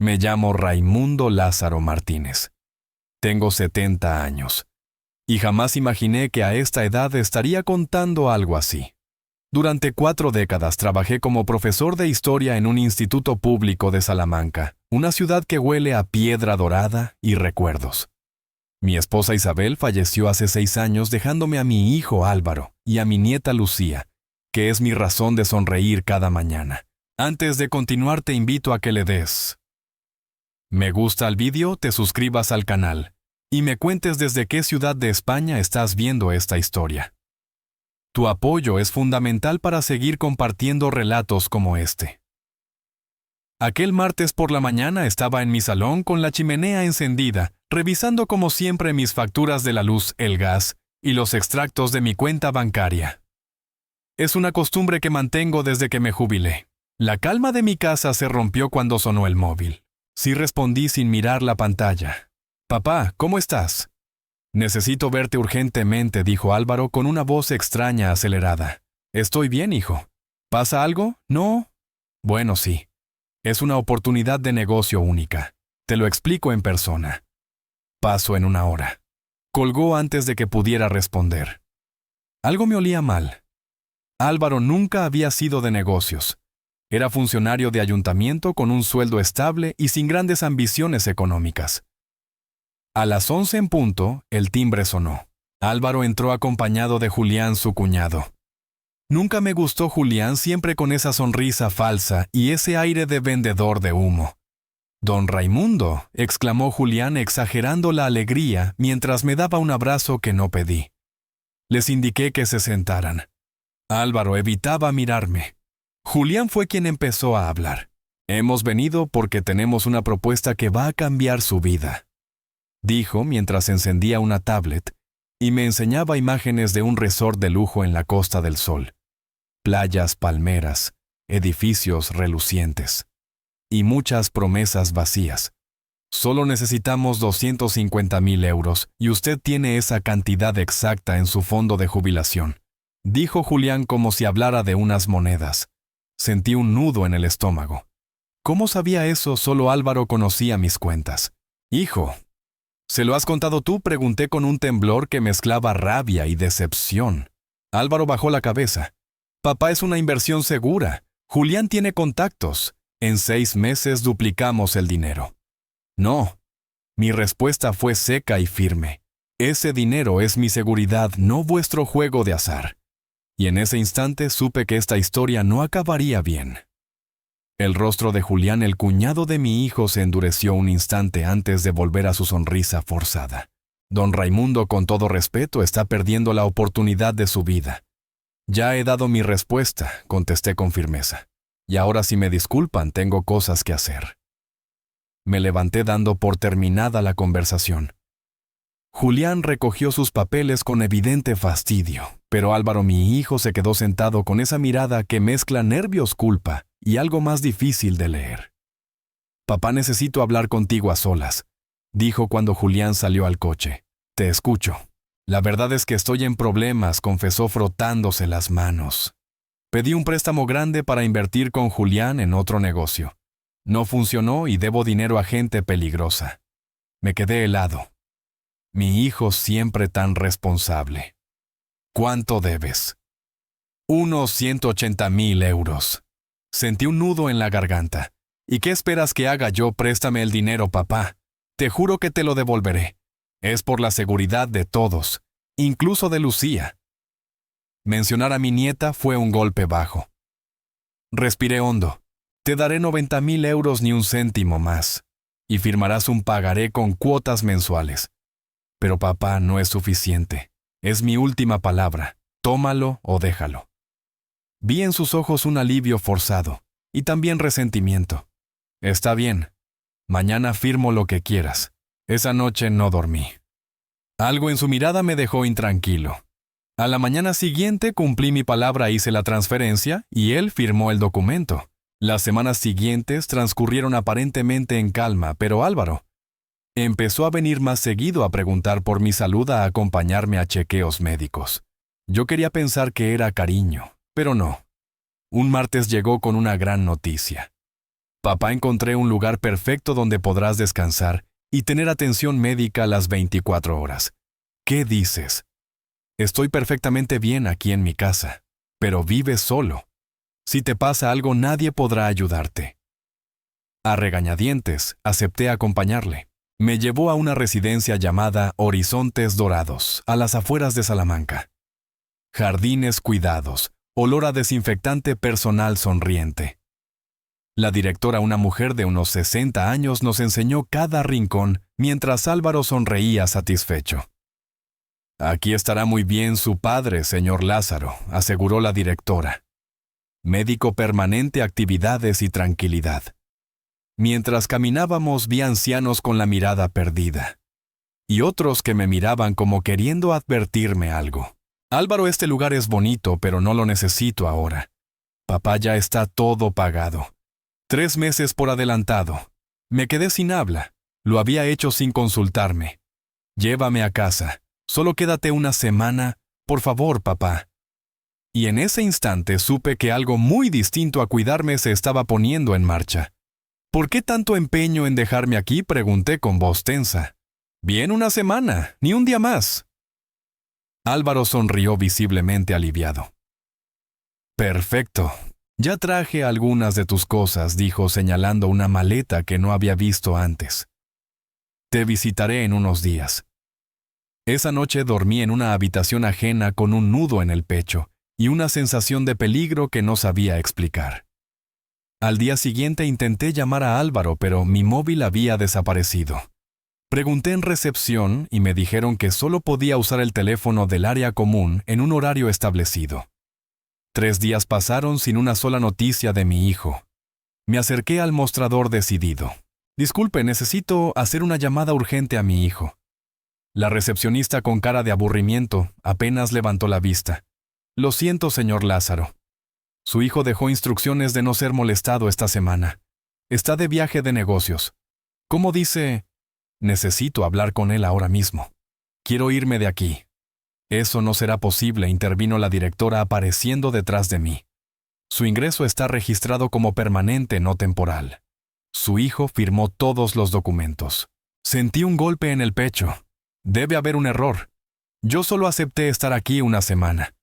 Me llamo Raimundo Lázaro Martínez. Tengo 70 años. Y jamás imaginé que a esta edad estaría contando algo así. Durante 4 décadas trabajé como profesor de historia en un instituto público de Salamanca, una ciudad que huele a piedra dorada y recuerdos. Mi esposa Isabel falleció hace 6 años dejándome a mi hijo Álvaro y a mi nieta Lucía, que es mi razón de sonreír cada mañana. Antes de continuar te invito a que le des me gusta al vídeo, te suscribas al canal y me cuentes desde qué ciudad de España estás viendo esta historia. Tu apoyo es fundamental para seguir compartiendo relatos como este. Aquel martes por la mañana estaba en mi salón con la chimenea encendida, revisando como siempre mis facturas de la luz, el gas y los extractos de mi cuenta bancaria. Es una costumbre que mantengo desde que me jubilé. La calma de mi casa se rompió cuando sonó el móvil. Sí respondí sin mirar la pantalla. «Papá, ¿cómo estás?» «Necesito verte urgentemente», dijo Álvaro con una voz extraña acelerada. «Estoy bien, hijo. ¿Pasa algo? ¿No?» «Bueno, sí. Es una oportunidad de negocio única. Te lo explico en persona. Paso en 1 hora». Colgó antes de que pudiera responder. Algo me olía mal. Álvaro nunca había sido de negocios. Era funcionario de ayuntamiento con un sueldo estable y sin grandes ambiciones económicas. A las 11 en punto, el timbre sonó. Álvaro entró acompañado de Julián, su cuñado. Nunca me gustó Julián, siempre con esa sonrisa falsa y ese aire de vendedor de humo. «Don Raimundo», exclamó Julián exagerando la alegría mientras me daba un abrazo que no pedí. Les indiqué que se sentaran. Álvaro evitaba mirarme. Julián fue quien empezó a hablar. «Hemos venido porque tenemos una propuesta que va a cambiar su vida», dijo mientras encendía una tablet y me enseñaba imágenes de un resort de lujo en la Costa del Sol. Playas, palmeras, edificios relucientes y muchas promesas vacías. «Solo necesitamos 250,000 euros y usted tiene esa cantidad exacta en su fondo de jubilación», dijo Julián como si hablara de unas monedas. Sentí un nudo en el estómago. ¿Cómo sabía eso? Solo Álvaro conocía mis cuentas. «Hijo, ¿se lo has contado tú?», pregunté con un temblor que mezclaba rabia y decepción. Álvaro bajó la cabeza. «Papá, es una inversión segura. Julián tiene contactos. En 6 meses duplicamos el dinero». «No». Mi respuesta fue seca y firme. «Ese dinero es mi seguridad, no vuestro juego de azar». Y en ese instante supe que esta historia no acabaría bien. El rostro de Julián, el cuñado de mi hijo, se endureció un instante antes de volver a su sonrisa forzada. «Don Raimundo, con todo respeto, está perdiendo la oportunidad de su vida». «Ya he dado mi respuesta», contesté con firmeza. «Y ahora, si me disculpan, tengo cosas que hacer». Me levanté dando por terminada la conversación. Julián recogió sus papeles con evidente fastidio, pero Álvaro, mi hijo, se quedó sentado con esa mirada que mezcla nervios, culpa y algo más difícil de leer. «Papá, necesito hablar contigo a solas», dijo cuando Julián salió al coche. «Te escucho». «La verdad es que estoy en problemas», confesó frotándose las manos. «Pedí un préstamo grande para invertir con Julián en otro negocio. No funcionó y debo dinero a gente peligrosa». Me quedé helado. Mi hijo siempre tan responsable. «¿Cuánto debes?» «Unos 180,000 euros». Sentí un nudo en la garganta. «¿Y qué esperas que haga yo? Préstame el dinero, papá. Te juro que te lo devolveré. Es por la seguridad de todos, incluso de Lucía». Mencionar a mi nieta fue un golpe bajo. Respiré hondo. «Te daré 90,000 euros, ni un céntimo más. Y firmarás un pagaré con cuotas mensuales». «Pero papá, no es suficiente. Es mi última palabra. Tómalo o déjalo». Vi en sus ojos un alivio forzado y también resentimiento. «Está bien. Mañana firmo lo que quieras». Esa noche no dormí. Algo en su mirada me dejó intranquilo. A la mañana siguiente cumplí mi palabra, hice la transferencia y él firmó el documento. Las semanas siguientes transcurrieron aparentemente en calma, pero Álvaro empezó a venir más seguido a preguntar por mi salud, a acompañarme a chequeos médicos. Yo quería pensar que era cariño, pero no. Un martes llegó con una gran noticia. Papá, encontré un lugar perfecto donde podrás descansar y tener atención médica las 24 horas. ¿Qué dices? Estoy perfectamente bien aquí en mi casa, pero vives solo. Si te pasa algo, nadie podrá ayudarte. A regañadientes, acepté acompañarle. Me llevó a una residencia llamada Horizontes Dorados, a las afueras de Salamanca. Jardines cuidados, olor a desinfectante, personal sonriente. La directora, una mujer de unos 60 años, nos enseñó cada rincón mientras Álvaro sonreía satisfecho. Aquí estará muy bien su padre, señor Lázaro, aseguró la directora. Médico permanente, actividades y tranquilidad. Mientras caminábamos vi ancianos con la mirada perdida. Y otros que me miraban como queriendo advertirme algo. Álvaro, este lugar es bonito, pero no lo necesito ahora. Papá, ya está todo pagado. 3 meses por adelantado. Me quedé sin habla. Lo había hecho sin consultarme. Llévame a casa. Solo quédate una semana, por favor, papá. Y en ese instante supe que algo muy distinto a cuidarme se estaba poniendo en marcha. ¿Por qué tanto empeño en dejarme aquí?, pregunté con voz tensa. Bien, una semana, ni un día más. Álvaro sonrió visiblemente aliviado. Perfecto. Ya traje algunas de tus cosas, dijo señalando una maleta que no había visto antes. Te visitaré en unos días. Esa noche dormí en una habitación ajena con un nudo en el pecho y una sensación de peligro que no sabía explicar. Al día siguiente intenté llamar a Álvaro, pero mi móvil había desaparecido. Pregunté en recepción y me dijeron que solo podía usar el teléfono del área común en un horario establecido. 3 días pasaron sin una sola noticia de mi hijo. Me acerqué al mostrador decidido. Disculpe, necesito hacer una llamada urgente a mi hijo. La recepcionista, con cara de aburrimiento, apenas levantó la vista. Lo siento, señor Lázaro. Su hijo dejó instrucciones de no ser molestado esta semana. Está de viaje de negocios. ¿Cómo dice? Necesito hablar con él ahora mismo. Quiero irme de aquí. Eso no será posible, intervino la directora apareciendo detrás de mí. Su ingreso está registrado como permanente, no temporal. Su hijo firmó todos los documentos. Sentí un golpe en el pecho. Debe haber un error. Yo solo acepté estar aquí una semana.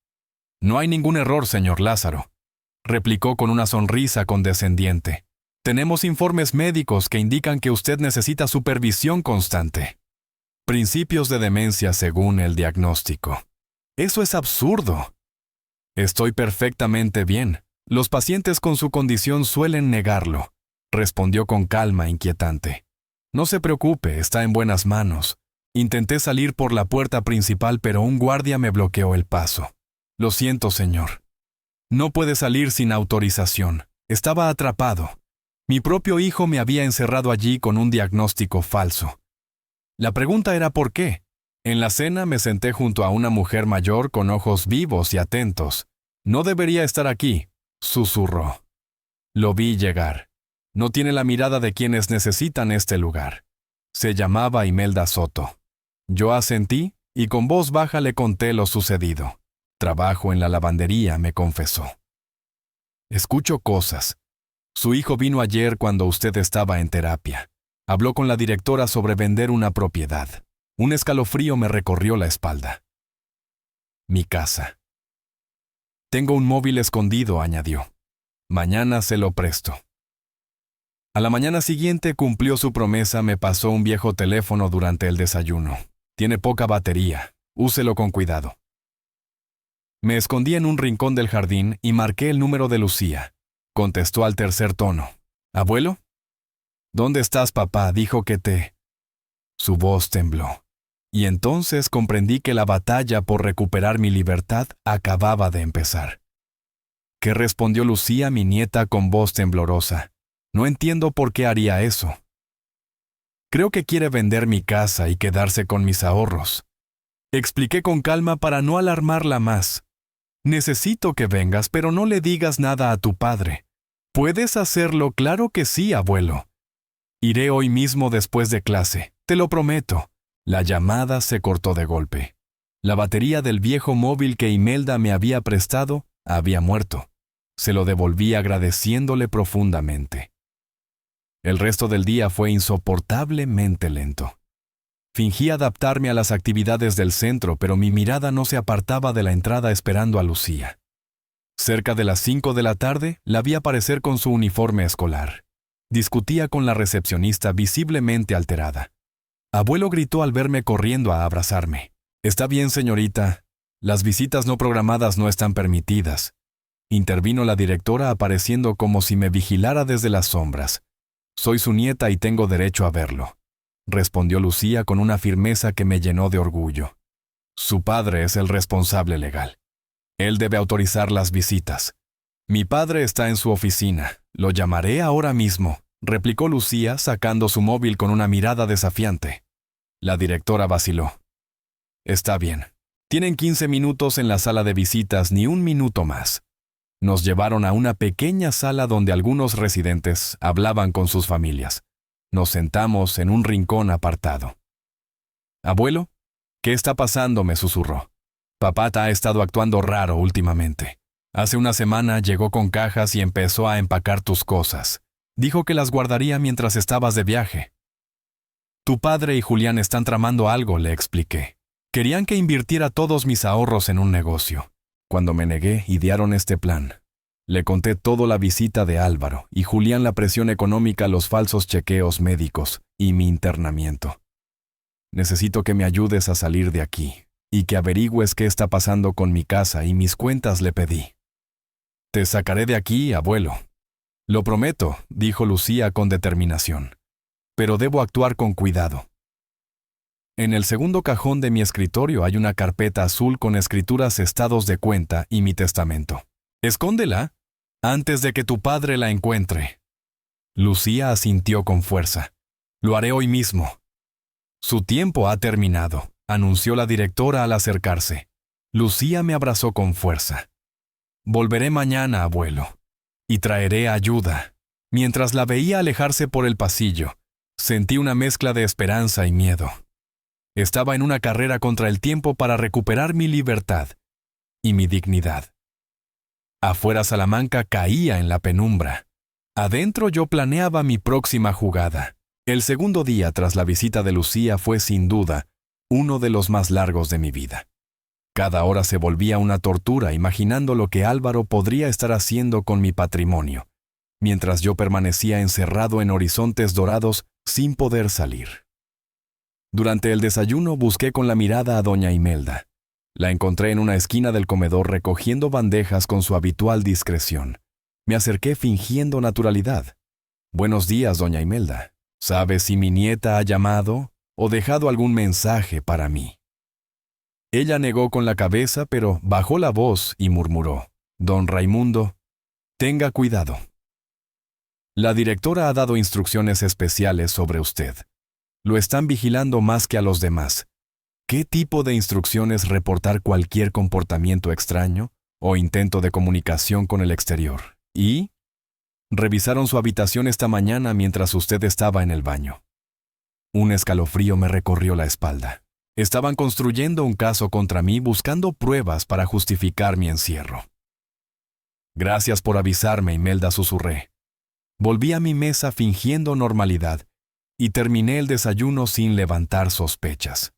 No hay ningún error, señor Lázaro, replicó con una sonrisa condescendiente. Tenemos informes médicos que indican que usted necesita supervisión constante. Principios de demencia según el diagnóstico. Eso es absurdo. Estoy perfectamente bien. Los pacientes con su condición suelen negarlo, respondió con calma inquietante. No se preocupe, está en buenas manos. Intenté salir por la puerta principal, pero un guardia me bloqueó el paso. Lo siento, señor. No puede salir sin autorización. Estaba atrapado. Mi propio hijo me había encerrado allí con un diagnóstico falso. La pregunta era ¿por qué? En la cena me senté junto a una mujer mayor con ojos vivos y atentos. No debería estar aquí, susurró. Lo vi llegar. No tiene la mirada de quienes necesitan este lugar. Se llamaba Imelda Soto. Yo asentí y con voz baja le conté lo sucedido. Trabajo en la lavandería, me confesó. Escucho cosas. Su hijo vino ayer cuando usted estaba en terapia. Habló con la directora sobre vender una propiedad. Un escalofrío me recorrió la espalda. Mi casa. Tengo un móvil escondido, añadió. Mañana se lo presto. A la mañana siguiente cumplió su promesa, me pasó un viejo teléfono durante el desayuno. Tiene poca batería, úselo con cuidado. Me escondí en un rincón del jardín y marqué el número de Lucía. Contestó al tercer tono. ¿Abuelo? ¿Dónde estás, papá? Dijo que te... Su voz tembló. Y entonces comprendí que la batalla por recuperar mi libertad acababa de empezar. ¿Qué respondió Lucía, mi nieta, con voz temblorosa? No entiendo por qué haría eso. Creo que quiere vender mi casa y quedarse con mis ahorros. Expliqué con calma para no alarmarla más. Necesito que vengas, pero no le digas nada a tu padre. ¿Puedes hacerlo? Claro que sí, abuelo. Iré hoy mismo después de clase, te lo prometo. La llamada se cortó de golpe. La batería del viejo móvil que Imelda me había prestado había muerto. Se lo devolví agradeciéndole profundamente. El resto del día fue insoportablemente lento. Fingí adaptarme a las actividades del centro, pero mi mirada no se apartaba de la entrada esperando a Lucía. Cerca de las 5 de la tarde, la vi aparecer con su uniforme escolar. Discutía con la recepcionista visiblemente alterada. Abuelo gritó al verme corriendo a abrazarme. «Está bien, señorita. Las visitas no programadas no están permitidas», intervino la directora apareciendo como si me vigilara desde las sombras. «Soy su nieta y tengo derecho a verlo», respondió Lucía con una firmeza que me llenó de orgullo. «Su padre es el responsable legal. Él debe autorizar las visitas. Mi padre está en su oficina. Lo llamaré ahora mismo», replicó Lucía sacando su móvil con una mirada desafiante. La directora vaciló. «Está bien. Tienen 15 minutos en la sala de visitas, ni un minuto más». Nos llevaron a una pequeña sala donde algunos residentes hablaban con sus familias. Nos sentamos en un rincón apartado. «Abuelo, ¿qué está pasando?», me susurró. «Papá ha estado actuando raro últimamente. Hace una semana llegó con cajas y empezó a empacar tus cosas. Dijo que las guardaría mientras estabas de viaje». «Tu padre y Julián están tramando algo», le expliqué. «Querían que invirtiera todos mis ahorros en un negocio. Cuando me negué, idearon este plan». Le conté todo la visita de Álvaro y Julián, la presión económica, los falsos chequeos médicos y mi internamiento. «Necesito que me ayudes a salir de aquí y que averigües qué está pasando con mi casa y mis cuentas», le pedí. «Te sacaré de aquí, abuelo». «Lo prometo», dijo Lucía con determinación. «Pero debo actuar con cuidado». En el segundo cajón de mi escritorio hay una carpeta azul con escrituras, estados de cuenta y mi testamento. «Escóndela antes de que tu padre la encuentre». Lucía asintió con fuerza. «Lo haré hoy mismo». «Su tiempo ha terminado», anunció la directora al acercarse. Lucía me abrazó con fuerza. «Volveré mañana, abuelo, y traeré ayuda». Mientras la veía alejarse por el pasillo, sentí una mezcla de esperanza y miedo. Estaba en una carrera contra el tiempo para recuperar mi libertad y mi dignidad. Afuera Salamanca caía en la penumbra. Adentro yo planeaba mi próxima jugada. El segundo día tras la visita de Lucía fue sin duda uno de los más largos de mi vida. Cada hora se volvía una tortura imaginando lo que Álvaro podría estar haciendo con mi patrimonio, mientras yo permanecía encerrado en horizontes dorados sin poder salir. Durante el desayuno busqué con la mirada a doña Imelda. La encontré en una esquina del comedor recogiendo bandejas con su habitual discreción. Me acerqué fingiendo naturalidad. «Buenos días, doña Imelda. ¿Sabe si mi nieta ha llamado o dejado algún mensaje para mí?». Ella negó con la cabeza, pero bajó la voz y murmuró: «Don Raimundo, tenga cuidado. La directora ha dado instrucciones especiales sobre usted. Lo están vigilando más que a los demás». ¿Qué tipo de instrucciones? ¿Reportar cualquier comportamiento extraño o intento de comunicación con el exterior? ¿Y? «Revisaron su habitación esta mañana mientras usted estaba en el baño». Un escalofrío me recorrió la espalda. Estaban construyendo un caso contra mí buscando pruebas para justificar mi encierro. «Gracias por avisarme», Imelda, susurré. Volví a mi mesa fingiendo normalidad y terminé el desayuno sin levantar sospechas.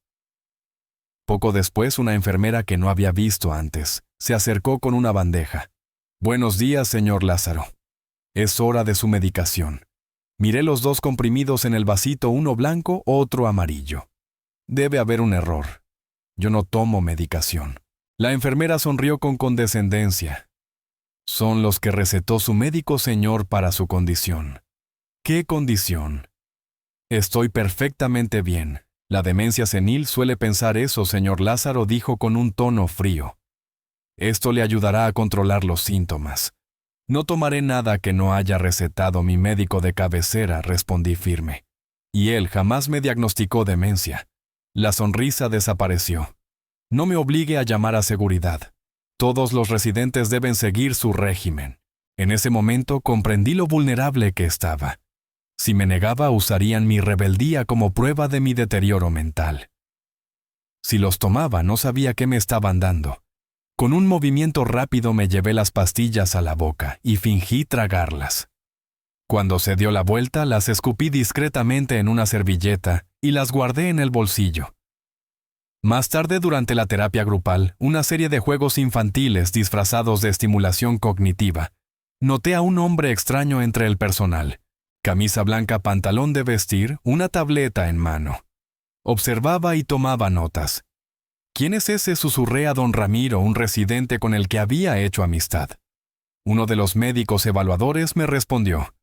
Poco después, una enfermera que no había visto antes se acercó con una bandeja. «Buenos días, señor Lázaro. Es hora de su medicación». Miré los 2 comprimidos en el vasito, uno blanco, otro amarillo. Debe haber un error. Yo no tomo medicación. La enfermera sonrió con condescendencia. «Son los que recetó su médico, señor, para su condición». «¿Qué condición?». «Estoy perfectamente bien. La demencia senil suele pensar eso», señor Lázaro dijo con un tono frío. «Esto le ayudará a controlar los síntomas». «No tomaré nada que no haya recetado mi médico de cabecera», respondí firme. «Y él jamás me diagnosticó demencia». La sonrisa desapareció. «No me obligue a llamar a seguridad. Todos los residentes deben seguir su régimen». En ese momento comprendí lo vulnerable que estaba. Si me negaba, usarían mi rebeldía como prueba de mi deterioro mental. Si los tomaba, no sabía qué me estaban dando. Con un movimiento rápido me llevé las pastillas a la boca y fingí tragarlas. Cuando se dio la vuelta, las escupí discretamente en una servilleta y las guardé en el bolsillo. Más tarde, durante la terapia grupal, una serie de juegos infantiles disfrazados de estimulación cognitiva, noté a un hombre extraño entre el personal. Camisa blanca, pantalón de vestir, una tableta en mano. Observaba y tomaba notas. ¿Quién es ese?, susurré a don Ramiro, un residente con el que había hecho amistad. Uno de los médicos evaluadores me respondió: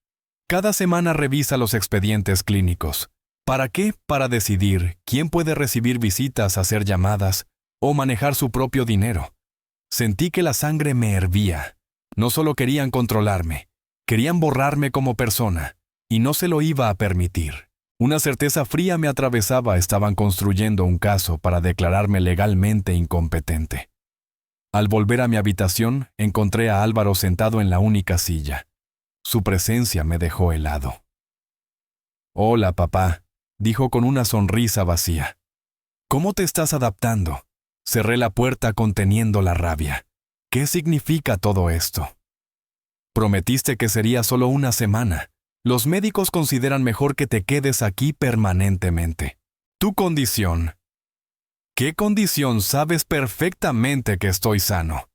cada semana revisa los expedientes clínicos. ¿Para qué? Para decidir quién puede recibir visitas, hacer llamadas o manejar su propio dinero. Sentí que la sangre me hervía. No solo querían controlarme, querían borrarme como persona, y no se lo iba a permitir. Una certeza fría me atravesaba: estaban construyendo un caso para declararme legalmente incompetente. Al volver a mi habitación, encontré a Álvaro sentado en la única silla. Su presencia me dejó helado. «Hola, papá», dijo con una sonrisa vacía. «¿Cómo te estás adaptando?». Cerré la puerta conteniendo la rabia. ¿Qué significa todo esto? Prometiste que sería solo una semana. Los médicos consideran mejor que te quedes aquí permanentemente. Tu condición. ¿Qué condición? Sabes perfectamente que estoy sano.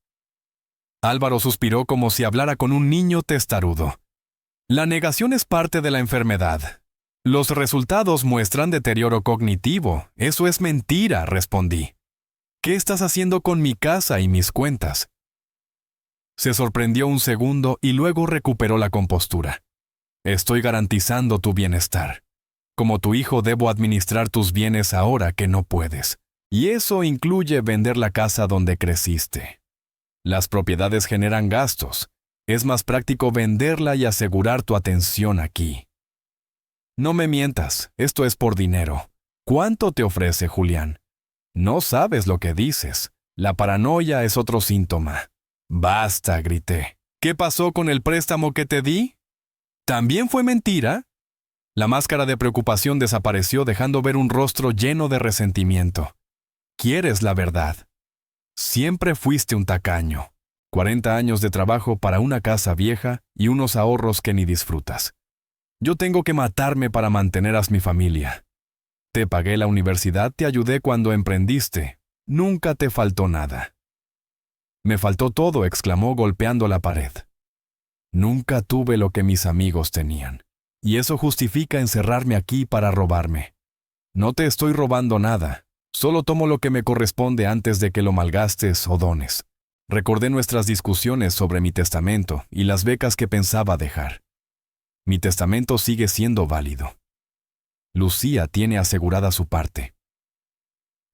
Álvaro suspiró como si hablara con un niño testarudo. La negación es parte de la enfermedad. Los resultados muestran deterioro cognitivo. Eso es mentira, respondí. ¿Qué estás haciendo con mi casa y mis cuentas? Se sorprendió un segundo y luego recuperó la compostura. Estoy garantizando tu bienestar. Como tu hijo debo administrar tus bienes ahora que no puedes. Y eso incluye vender la casa donde creciste. Las propiedades generan gastos. Es más práctico venderla y asegurar tu atención aquí. No me mientas, esto es por dinero. ¿Cuánto te ofrece Julián? No sabes lo que dices. La paranoia es otro síntoma. Basta, grité. ¿Qué pasó con el préstamo que te di? ¿También fue mentira? La máscara de preocupación desapareció, dejando ver un rostro lleno de resentimiento. ¿Quieres la verdad? Siempre fuiste un tacaño. 40 años de trabajo para una casa vieja y unos ahorros que ni disfrutas. Yo tengo que matarme para mantener a mi familia. Te pagué la universidad, te ayudé cuando emprendiste. Nunca te faltó nada. Me faltó todo, exclamó golpeando la pared. Nunca tuve lo que mis amigos tenían. Y eso justifica encerrarme aquí para robarme. No te estoy robando nada. Solo tomo lo que me corresponde antes de que lo malgastes o dones. Recordé nuestras discusiones sobre mi testamento y las becas que pensaba dejar. Mi testamento sigue siendo válido. Lucía tiene asegurada su parte.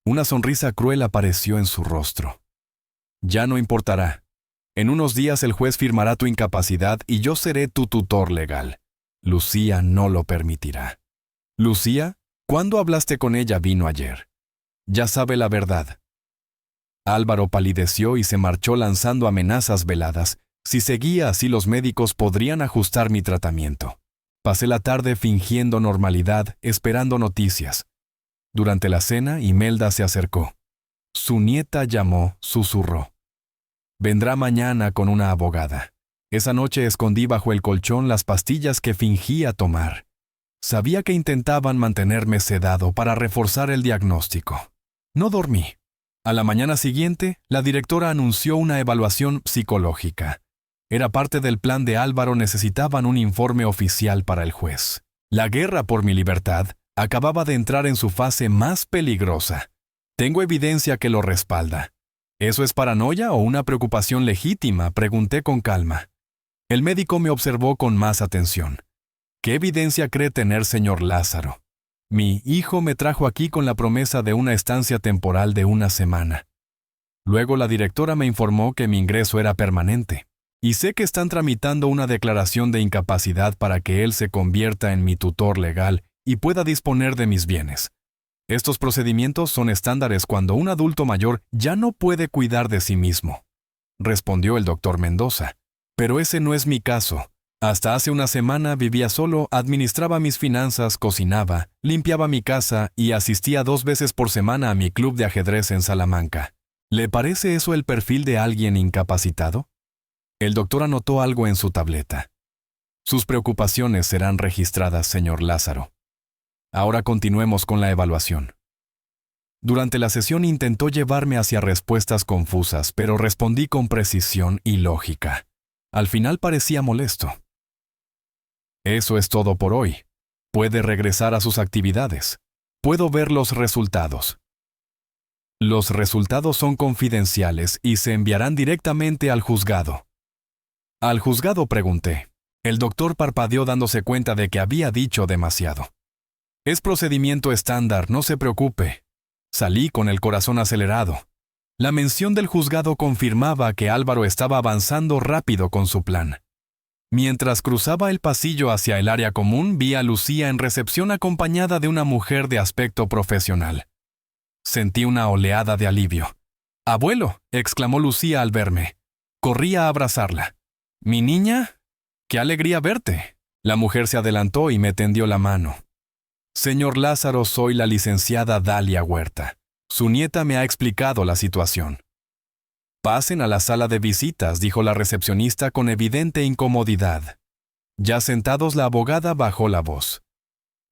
Una sonrisa cruel apareció en su rostro. Ya no importará. En unos días el juez firmará tu incapacidad y yo seré tu tutor legal. Lucía no lo permitirá. ¿Lucía? ¿Cuándo hablaste con ella? Vino ayer. Ya sabe la verdad. Álvaro palideció y se marchó lanzando amenazas veladas. Si seguía así, los médicos podrían ajustar mi tratamiento. Pasé la tarde fingiendo normalidad, esperando noticias. Durante la cena, Imelda se acercó. Su nieta llamó, susurró. Vendrá mañana con una abogada. Esa noche escondí bajo el colchón las pastillas que fingía tomar. Sabía que intentaban mantenerme sedado para reforzar el diagnóstico. No dormí. A la mañana siguiente, la directora anunció una evaluación psicológica. Era parte del plan de Álvaro, necesitaban un informe oficial para el juez. La guerra por mi libertad acababa de entrar en su fase más peligrosa. Tengo evidencia que lo respalda. ¿Eso es paranoia o una preocupación legítima?, pregunté con calma. El médico me observó con más atención. ¿Qué evidencia cree tener, señor Lázaro? Mi hijo me trajo aquí con la promesa de una estancia temporal de una semana. Luego la directora me informó que mi ingreso era permanente. Y sé que están tramitando una declaración de incapacidad para que él se convierta en mi tutor legal y pueda disponer de mis bienes. Estos procedimientos son estándares cuando un adulto mayor ya no puede cuidar de sí mismo, respondió el doctor Mendoza. Pero ese no es mi caso. Hasta hace una semana vivía solo, administraba mis finanzas, cocinaba, limpiaba mi casa y asistía 2 veces por semana a mi club de ajedrez en Salamanca. ¿Le parece eso el perfil de alguien incapacitado? El doctor anotó algo en su tableta. Sus preocupaciones serán registradas, señor Lázaro. Ahora continuemos con la evaluación. Durante la sesión intentó llevarme hacia respuestas confusas, pero respondí con precisión y lógica. Al final parecía molesto. Eso es todo por hoy. Puede regresar a sus actividades. Puedo ver los resultados. Los resultados son confidenciales y se enviarán directamente al juzgado. Al juzgado pregunté. El doctor parpadeó dándose cuenta de que había dicho demasiado. Es procedimiento estándar, no se preocupe. Salí con el corazón acelerado. La mención del juzgado confirmaba que Álvaro estaba avanzando rápido con su plan. Mientras cruzaba el pasillo hacia el área común, vi a Lucía en recepción acompañada de una mujer de aspecto profesional. Sentí una oleada de alivio. «¡Abuelo!», exclamó Lucía al verme. Corrí a abrazarla. «¿Mi niña? ¡Qué alegría verte!». La mujer se adelantó y me tendió la mano. «Señor Lázaro, soy la licenciada Dalia Huerta. Su nieta me ha explicado la situación». «Pasen a la sala de visitas», dijo la recepcionista con evidente incomodidad. Ya sentados, la abogada bajó la voz.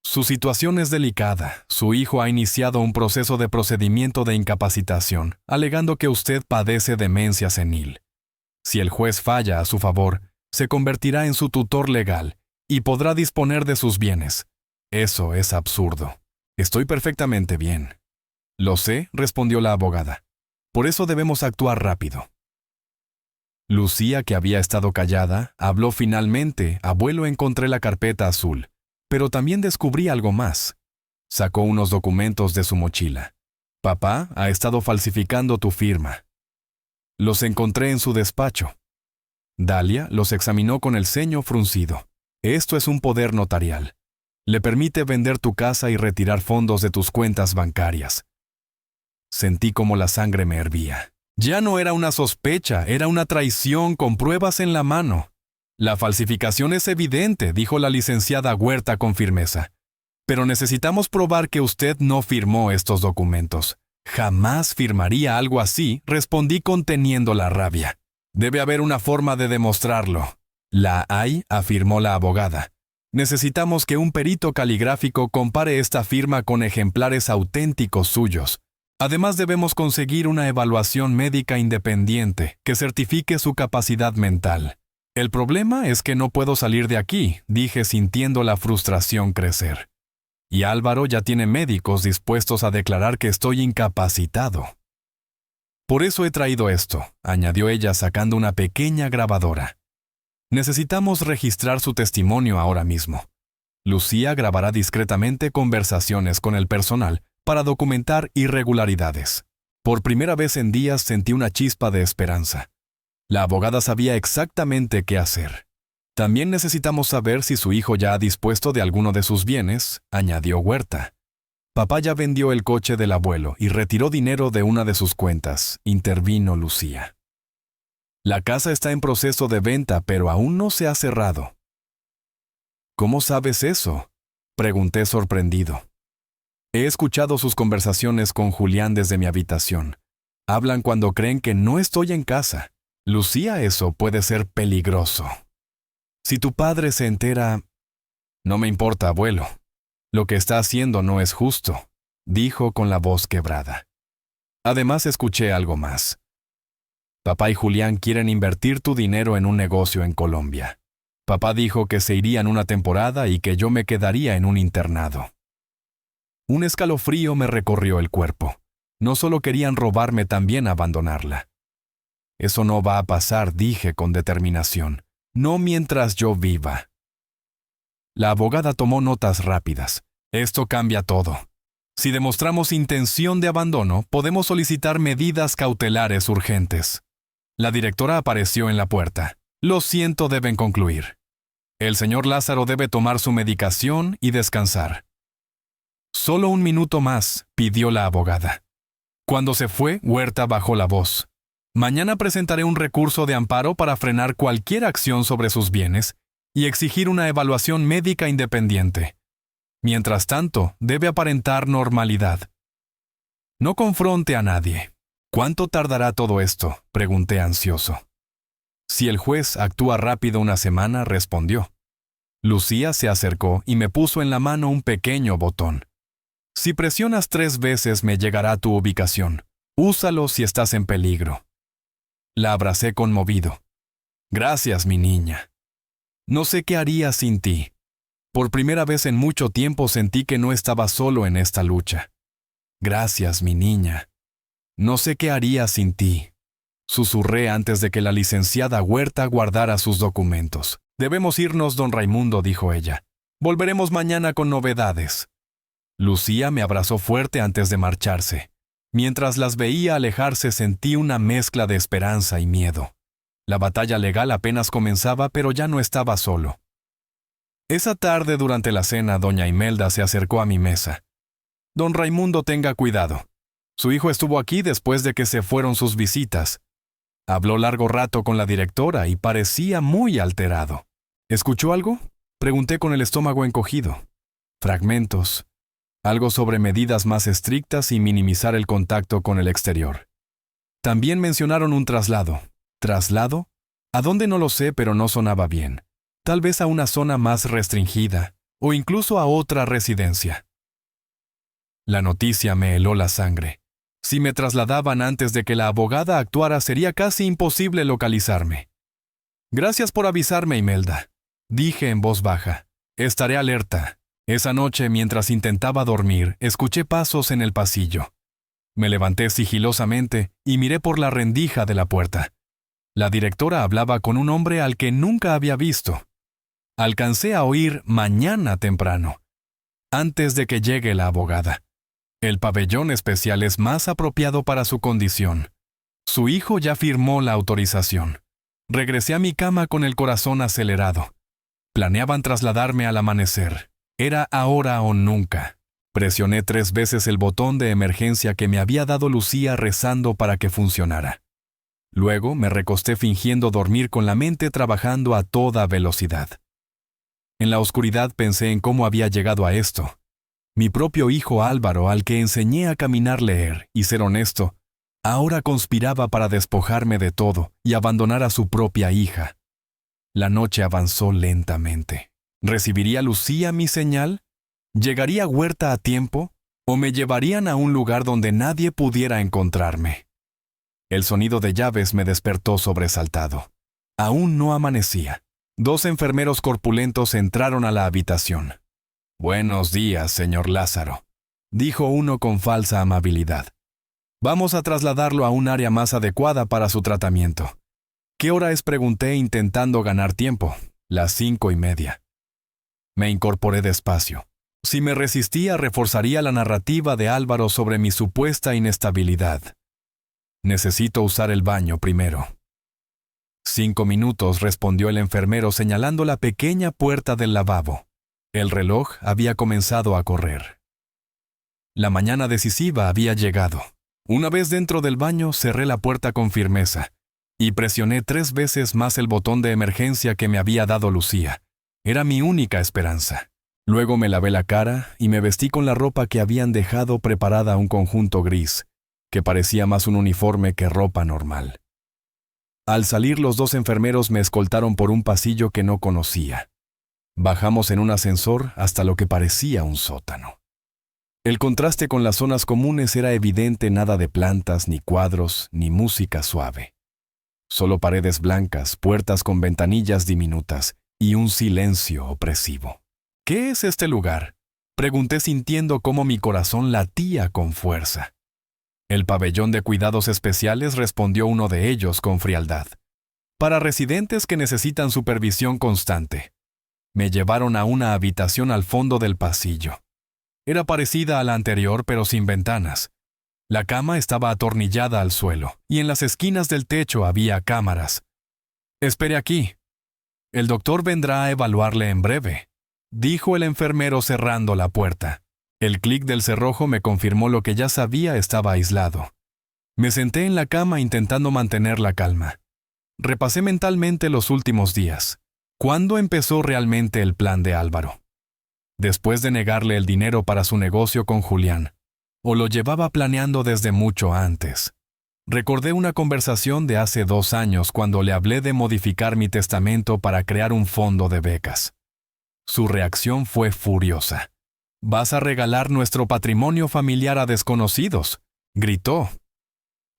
«Su situación es delicada. Su hijo ha iniciado un proceso de procedimiento de incapacitación, alegando que usted padece demencia senil. Si el juez falla a su favor, se convertirá en su tutor legal y podrá disponer de sus bienes. Eso es absurdo. Estoy perfectamente bien». «Lo sé», respondió la abogada. «Por eso debemos actuar rápido». Lucía, que había estado callada, habló finalmente. «Abuelo, encontré la carpeta azul, pero también descubrí algo más». Sacó unos documentos de su mochila. «Papá ha estado falsificando tu firma. Los encontré en su despacho». Dalia los examinó con el ceño fruncido. «Esto es un poder notarial. Le permite vender tu casa y retirar fondos de tus cuentas bancarias». Sentí como la sangre me hervía. Ya no era una sospecha, era una traición con pruebas en la mano. «La falsificación es evidente», dijo la licenciada Huerta con firmeza. «Pero necesitamos probar que usted no firmó estos documentos». «Jamás firmaría algo así», respondí conteniendo la rabia. «Debe haber una forma de demostrarlo». «La hay», afirmó la abogada. «Necesitamos que un perito caligráfico compare esta firma con ejemplares auténticos suyos. Además, debemos conseguir una evaluación médica independiente que certifique su capacidad mental». «El problema es que no puedo salir de aquí», dije sintiendo la frustración crecer. «Y Álvaro ya tiene médicos dispuestos a declarar que estoy incapacitado». «Por eso he traído esto», añadió ella sacando una pequeña grabadora. «Necesitamos registrar su testimonio ahora mismo. Lucía grabará discretamente conversaciones con el personal para documentar irregularidades». Por primera vez en días sentí una chispa de esperanza. La abogada sabía exactamente qué hacer. «También necesitamos saber si su hijo ya ha dispuesto de alguno de sus bienes», añadió Huerta. «Papá ya vendió el coche del abuelo y retiró dinero de una de sus cuentas», intervino Lucía. «La casa está en proceso de venta, pero aún no se ha cerrado». «¿Cómo sabes eso?», pregunté sorprendido. «He escuchado sus conversaciones con Julián desde mi habitación. Hablan cuando creen que no estoy en casa. Lucía, eso puede ser peligroso. Si tu padre se entera...». «No me importa, abuelo. Lo que está haciendo no es justo», dijo con la voz quebrada. Además, escuché algo más. «Papá y Julián quieren invertir tu dinero en un negocio en Colombia. Papá dijo que se irían una temporada y que yo me quedaría en un internado». Un escalofrío me recorrió el cuerpo. No solo querían robarme, también abandonarla. «Eso no va a pasar», dije con determinación. «No mientras yo viva». La abogada tomó notas rápidas. «Esto cambia todo. Si demostramos intención de abandono, podemos solicitar medidas cautelares urgentes». La directora apareció en la puerta. «Lo siento, deben concluir. El señor Lázaro debe tomar su medicación y descansar». «Solo un minuto más», pidió la abogada. Cuando se fue, Huerta bajó la voz. «Mañana presentaré un recurso de amparo para frenar cualquier acción sobre sus bienes y exigir una evaluación médica independiente. Mientras tanto, debe aparentar normalidad. No confronte a nadie». «¿Cuánto tardará todo esto?», pregunté ansioso. «Si el juez actúa rápido, una semana», respondió. Lucía se acercó y me puso en la mano un pequeño botón. Si presionas 3 veces me llegará a tu ubicación. Úsalo si estás en peligro. La abracé conmovido. Gracias, mi niña. No sé qué haría sin ti. Por primera vez en mucho tiempo sentí que no estaba solo en esta lucha. Gracias, mi niña. No sé qué haría sin ti. Susurré antes de que la licenciada Huerta guardara sus documentos. Debemos irnos, don Raimundo, dijo ella. Volveremos mañana con novedades. Lucía me abrazó fuerte antes de marcharse. Mientras las veía alejarse sentí una mezcla de esperanza y miedo. La batalla legal apenas comenzaba, pero ya no estaba solo. Esa tarde durante la cena, doña Imelda se acercó a mi mesa. Don Raimundo, tenga cuidado. Su hijo estuvo aquí después de que se fueron sus visitas. Habló largo rato con la directora y parecía muy alterado. ¿Escuchó algo? Pregunté con el estómago encogido. Fragmentos. Algo sobre medidas más estrictas y minimizar el contacto con el exterior. También mencionaron un traslado. ¿Traslado? ¿A dónde? No lo sé, pero no sonaba bien. Tal vez a una zona más restringida, o incluso a otra residencia. La noticia me heló la sangre. Si me trasladaban antes de que la abogada actuara, sería casi imposible localizarme. Gracias por avisarme, Imelda, dije en voz baja. Estaré alerta. Esa noche, mientras intentaba dormir, escuché pasos en el pasillo. Me levanté sigilosamente y miré por la rendija de la puerta. La directora hablaba con un hombre al que nunca había visto. Alcancé a oír mañana temprano, antes de que llegue la abogada. El pabellón especial es más apropiado para su condición. Su hijo ya firmó la autorización. Regresé a mi cama con el corazón acelerado. Planeaban trasladarme al amanecer. Era ahora o nunca. Presioné 3 veces el botón de emergencia que me había dado Lucía rezando para que funcionara. Luego me recosté fingiendo dormir con la mente trabajando a toda velocidad. En la oscuridad pensé en cómo había llegado a esto. Mi propio hijo Álvaro, al que enseñé a caminar, leer y ser honesto, ahora conspiraba para despojarme de todo y abandonar a su propia hija. La noche avanzó lentamente. ¿Recibiría Lucía mi señal? ¿Llegaría Huerta a tiempo? ¿O me llevarían a un lugar donde nadie pudiera encontrarme? El sonido de llaves me despertó sobresaltado. Aún no amanecía. 2 enfermeros corpulentos entraron a la habitación. «Buenos días, señor Lázaro», dijo uno con falsa amabilidad. «Vamos a trasladarlo a un área más adecuada para su tratamiento». «¿Qué hora es?», pregunté intentando ganar tiempo. «Las 5:30». Me incorporé despacio. Si me resistía, reforzaría la narrativa de Álvaro sobre mi supuesta inestabilidad. Necesito usar el baño primero. 5 minutos, respondió el enfermero señalando la pequeña puerta del lavabo. El reloj había comenzado a correr. La mañana decisiva había llegado. Una vez dentro del baño, cerré la puerta con firmeza y presioné 3 veces más el botón de emergencia que me había dado Lucía. Era mi única esperanza. Luego me lavé la cara y me vestí con la ropa que habían dejado preparada, un conjunto gris, que parecía más un uniforme que ropa normal. Al salir, los 2 enfermeros me escoltaron por un pasillo que no conocía. Bajamos en un ascensor hasta lo que parecía un sótano. El contraste con las zonas comunes era evidente: nada de plantas, ni cuadros, ni música suave. Solo paredes blancas, puertas con ventanillas diminutas y un silencio opresivo. «¿Qué es este lugar?», pregunté sintiendo cómo mi corazón latía con fuerza. «El pabellón de cuidados especiales», respondió uno de ellos con frialdad. «Para residentes que necesitan supervisión constante». Me llevaron a una habitación al fondo del pasillo. Era parecida a la anterior, pero sin ventanas. La cama estaba atornillada al suelo, y en las esquinas del techo había cámaras. «Espere aquí. El doctor vendrá a evaluarle en breve», dijo el enfermero cerrando la puerta. El clic del cerrojo me confirmó lo que ya sabía: estaba aislado. Me senté en la cama intentando mantener la calma. Repasé mentalmente los últimos días. ¿Cuándo empezó realmente el plan de Álvaro? Después de negarle el dinero para su negocio con Julián, ¿o lo llevaba planeando desde mucho antes? Recordé una conversación de hace 2 años cuando le hablé de modificar mi testamento para crear un fondo de becas. Su reacción fue furiosa. «¿Vas a regalar nuestro patrimonio familiar a desconocidos?», gritó.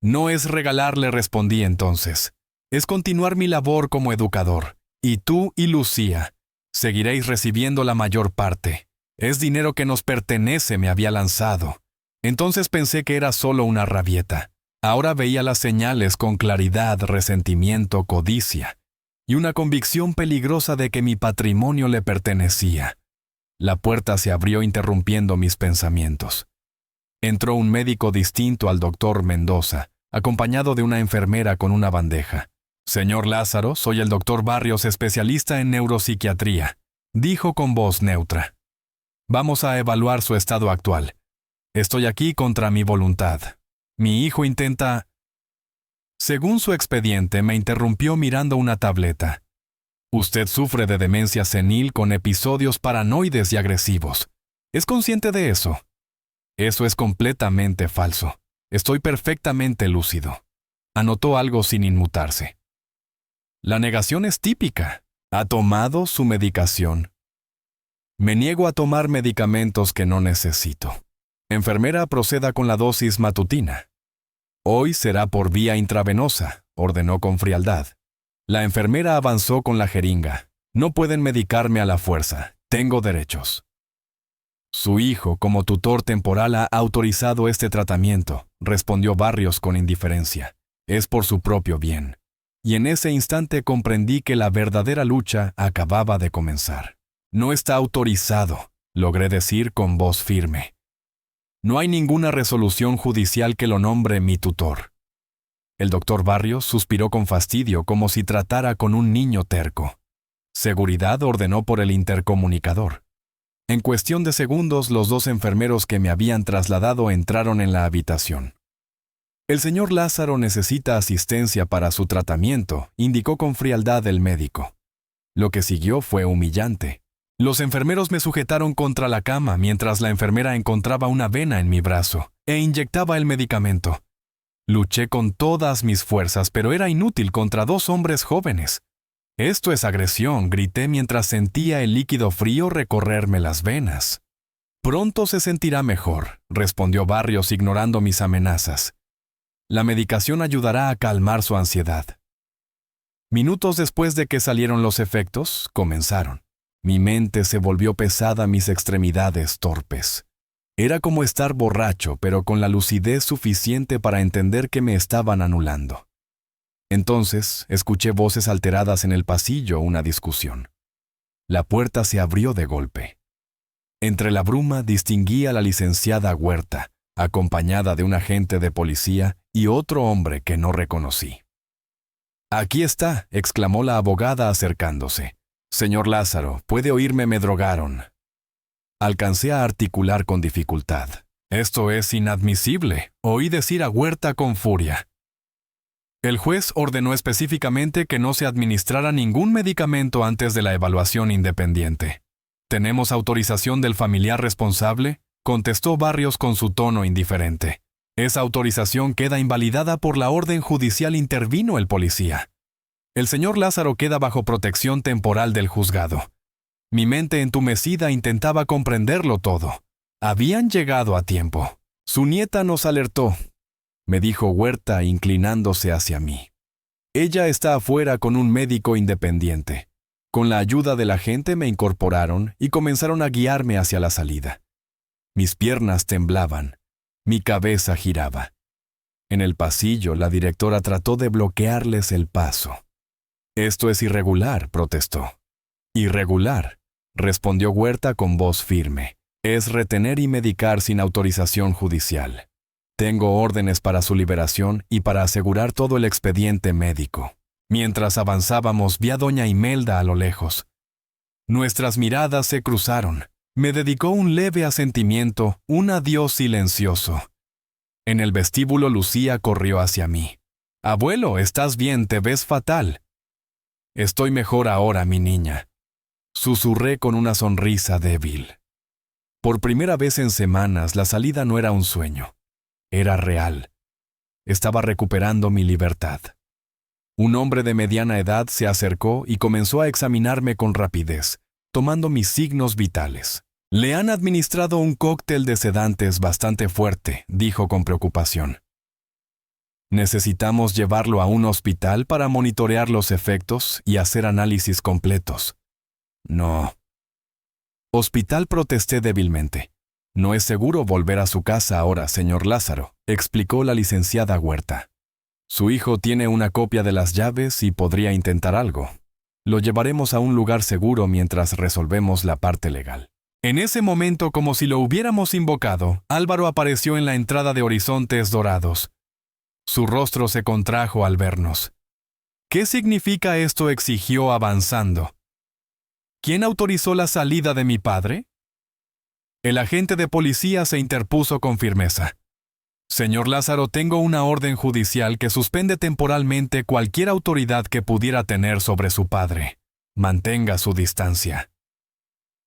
«No es regalar», le respondí entonces. «Es continuar mi labor como educador. Y tú y Lucía seguiréis recibiendo la mayor parte. Es dinero que nos pertenece», me había lanzado. Entonces pensé que era solo una rabieta. Ahora veía las señales con claridad: resentimiento, codicia y una convicción peligrosa de que mi patrimonio le pertenecía. La puerta se abrió interrumpiendo mis pensamientos. Entró un médico distinto al doctor Mendoza, acompañado de una enfermera con una bandeja. «Señor Lázaro, soy el doctor Barrios, especialista en neuropsiquiatría», dijo con voz neutra. «Vamos a evaluar su estado actual. Estoy aquí contra mi voluntad. Mi hijo intenta...». Según su expediente, me interrumpió mirando una tableta. «Usted sufre de demencia senil con episodios paranoides y agresivos. ¿Es consciente de eso?». «Eso es completamente falso. Estoy perfectamente lúcido». Anotó algo sin inmutarse. «La negación es típica. ¿Ha tomado su medicación?». «Me niego a tomar medicamentos que no necesito». «Enfermera, proceda con la dosis matutina». «Hoy será por vía intravenosa», ordenó con frialdad. La enfermera avanzó con la jeringa. «No pueden medicarme a la fuerza. Tengo derechos». «Su hijo, como tutor temporal, ha autorizado este tratamiento», respondió Barrios con indiferencia. «Es por su propio bien». Y en ese instante comprendí que la verdadera lucha acababa de comenzar. «No está autorizado», logré decir con voz firme. «No hay ninguna resolución judicial que lo nombre mi tutor». El doctor Barrios suspiró con fastidio, como si tratara con un niño terco. «Seguridad», ordenó por el intercomunicador. En cuestión de segundos, los 2 enfermeros que me habían trasladado entraron en la habitación. «El señor Lázaro necesita asistencia para su tratamiento», indicó con frialdad el médico. Lo que siguió fue humillante. Los enfermeros me sujetaron contra la cama mientras la enfermera encontraba una vena en mi brazo e inyectaba el medicamento. Luché con todas mis fuerzas, pero era inútil contra 2 hombres jóvenes. «Esto es agresión», grité mientras sentía el líquido frío recorrerme las venas. «Pronto se sentirá mejor», respondió Barrios ignorando mis amenazas. «La medicación ayudará a calmar su ansiedad». Minutos después de que salieron los efectos, comenzaron. Mi mente se volvió pesada, mis extremidades torpes. Era como estar borracho, pero con la lucidez suficiente para entender que me estaban anulando. Entonces, escuché voces alteradas en el pasillo, una discusión. La puerta se abrió de golpe. Entre la bruma distinguí a la licenciada Huerta, acompañada de un agente de policía y otro hombre que no reconocí. «Aquí está», exclamó la abogada acercándose. «Señor Lázaro, puede oírme, me drogaron». Alcancé a articular con dificultad. «Esto es inadmisible», oí decir a Huerta con furia. El juez ordenó específicamente que no se administrara ningún medicamento antes de la evaluación independiente. «¿Tenemos autorización del familiar responsable?», contestó Barrios con su tono indiferente. «Esa autorización queda invalidada por la orden judicial», intervino el policía. «El señor Lázaro queda bajo protección temporal del juzgado». Mi mente entumecida intentaba comprenderlo todo. Habían llegado a tiempo. «Su nieta nos alertó», me dijo Huerta inclinándose hacia mí. «Ella está afuera con un médico independiente». Con la ayuda de la gente me incorporaron y comenzaron a guiarme hacia la salida. Mis piernas temblaban. Mi cabeza giraba. En el pasillo, la directora trató de bloquearles el paso. «Esto es irregular», protestó. «Irregular», respondió Huerta con voz firme. «Es retener y medicar sin autorización judicial. Tengo órdenes para su liberación y para asegurar todo el expediente médico». Mientras avanzábamos, vi a doña Imelda a lo lejos. Nuestras miradas se cruzaron. Me dedicó un leve asentimiento, un adiós silencioso. En el vestíbulo, Lucía corrió hacia mí. «Abuelo, ¿estás bien? Te ves fatal». «Estoy mejor ahora, mi niña», susurré con una sonrisa débil. Por primera vez en semanas, la salida no era un sueño. Era real. Estaba recuperando mi libertad. Un hombre de mediana edad se acercó y comenzó a examinarme con rapidez. tomando mis signos vitales. Le han administrado un cóctel de sedantes bastante fuerte, dijo con preocupación. Necesitamos llevarlo a un hospital para monitorear los efectos y hacer análisis completos. No. Hospital, protesté débilmente. No es seguro volver a su casa ahora, señor Lázaro, explicó la licenciada Huerta. Su hijo tiene una copia de las llaves y podría intentar algo. Lo llevaremos a un lugar seguro mientras resolvemos la parte legal. En ese momento, como si lo hubiéramos invocado, Álvaro apareció en la entrada de Horizontes Dorados. Su rostro se contrajo al vernos. ¿Qué significa esto?, exigió avanzando. ¿Quién autorizó la salida de mi padre? El agente de policía se interpuso con firmeza. Señor Lázaro, tengo una orden judicial que suspende temporalmente cualquier autoridad que pudiera tener sobre su padre. Mantenga su distancia.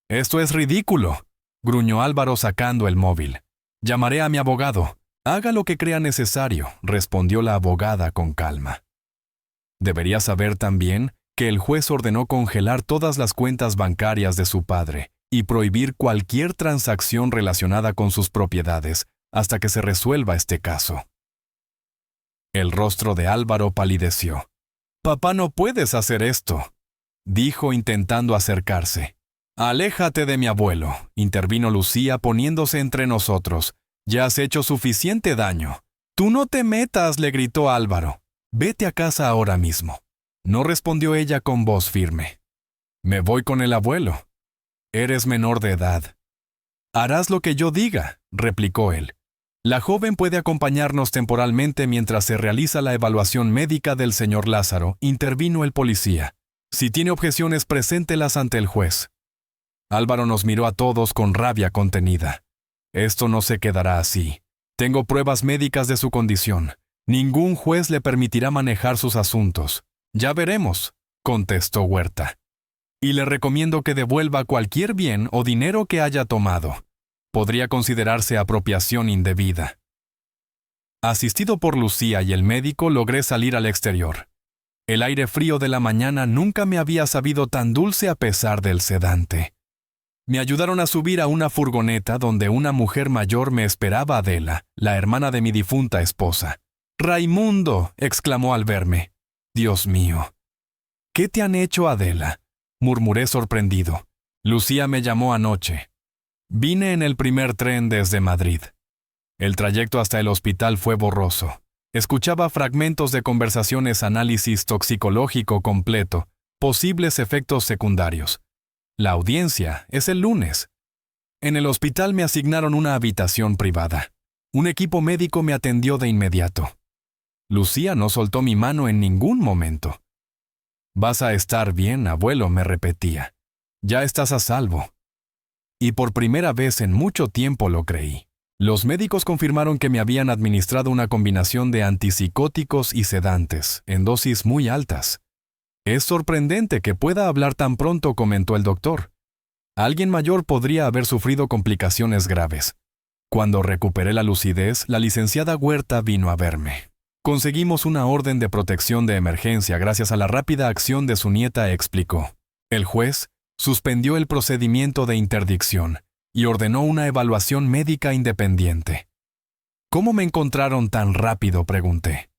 Esto es ridículo, gruñó Álvaro sacando el móvil. Llamaré a mi abogado. Haga lo que crea necesario, respondió la abogada con calma. Debería saber también que el juez ordenó congelar todas las cuentas bancarias de su padre y prohibir cualquier transacción relacionada con sus propiedades hasta que se resuelva este caso. El rostro de Álvaro palideció. «Papá, no puedes hacer esto», dijo intentando acercarse. «Aléjate de mi abuelo», intervino Lucía poniéndose entre nosotros. «Ya has hecho suficiente daño». «Tú no te metas», le gritó Álvaro. «Vete a casa ahora mismo». No respondió ella con voz firme. «Me voy con el abuelo». «Eres menor de edad». «Harás lo que yo diga», replicó él. «La joven puede acompañarnos temporalmente mientras se realiza la evaluación médica del señor Lázaro», intervino el policía. «Si tiene objeciones, preséntelas ante el juez». Álvaro nos miró a todos con rabia contenida. «Esto no se quedará así. Tengo pruebas médicas de su condición. Ningún juez le permitirá manejar sus asuntos». «Ya veremos», contestó Huerta. «Y le recomiendo que devuelva cualquier bien o dinero que haya tomado. Podría considerarse apropiación indebida». Asistido por Lucía y el médico, logré salir al exterior. El aire frío de la mañana nunca me había sabido tan dulce a pesar del sedante. Me ayudaron a subir a una furgoneta donde una mujer mayor me esperaba, Adela, la hermana de mi difunta esposa. «¡Raimundo!», exclamó al verme. «Dios mío». «¿Qué te han hecho, Adela?», murmuré sorprendido. «Lucía me llamó anoche. Vine en el primer tren desde Madrid». El trayecto hasta el hospital fue borroso. Escuchaba fragmentos de conversaciones, análisis toxicológico completo, posibles efectos secundarios. La audiencia es el lunes. En el hospital me asignaron una habitación privada. Un equipo médico me atendió de inmediato. Lucía no soltó mi mano en ningún momento. «Vas a estar bien, abuelo», me repetía. «Ya estás a salvo». Y por primera vez en mucho tiempo lo creí. Los médicos confirmaron que me habían administrado una combinación de antipsicóticos y sedantes, en dosis muy altas. «Es sorprendente que pueda hablar tan pronto», comentó el doctor. «Alguien mayor podría haber sufrido complicaciones graves». Cuando recuperé la lucidez, la licenciada Huerta vino a verme. «Conseguimos una orden de protección de emergencia gracias a la rápida acción de su nieta», explicó. El juez suspendió el procedimiento de interdicción y ordenó una evaluación médica independiente. «¿Cómo me encontraron tan rápido?», pregunté.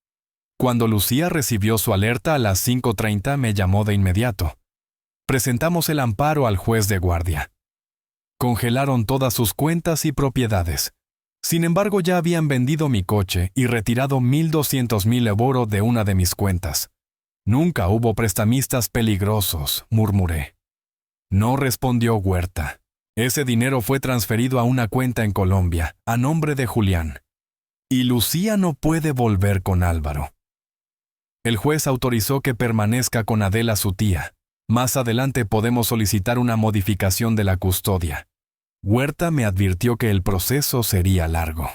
Cuando Lucía recibió su alerta a las 5:30 me llamó de inmediato. Presentamos el amparo al juez de guardia. Congelaron todas sus cuentas y propiedades. Sin embargo, ya habían vendido mi coche y retirado 1.200.000 euros de una de mis cuentas. «Nunca hubo prestamistas peligrosos», murmuré. No respondió Huerta. Ese dinero fue transferido a una cuenta en Colombia, a nombre de Julián. Y Lucía no puede volver con Álvaro. El juez autorizó que permanezca con Adela, su tía. Más adelante podemos solicitar una modificación de la custodia. Huerta me advirtió que el proceso sería largo.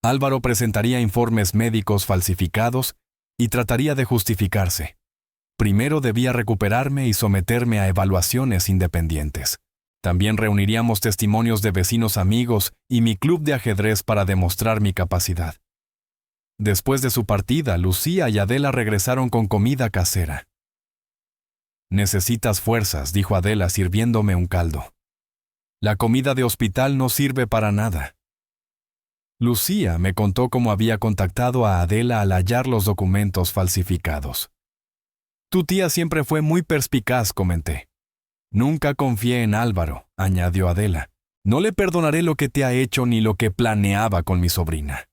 Álvaro presentaría informes médicos falsificados y trataría de justificarse. Primero debía recuperarme y someterme a evaluaciones independientes. También reuniríamos testimonios de vecinos amigos y mi club de ajedrez para demostrar mi capacidad. Después de su partida, Lucía y Adela regresaron con comida casera. Necesitas fuerzas, dijo Adela sirviéndome un caldo. La comida de hospital no sirve para nada. Lucía me contó cómo había contactado a Adela al hallar los documentos falsificados. Tu tía siempre fue muy perspicaz, comenté. Nunca confié en Álvaro, añadió Adela. No le perdonaré lo que te ha hecho ni lo que planeaba con mi sobrina.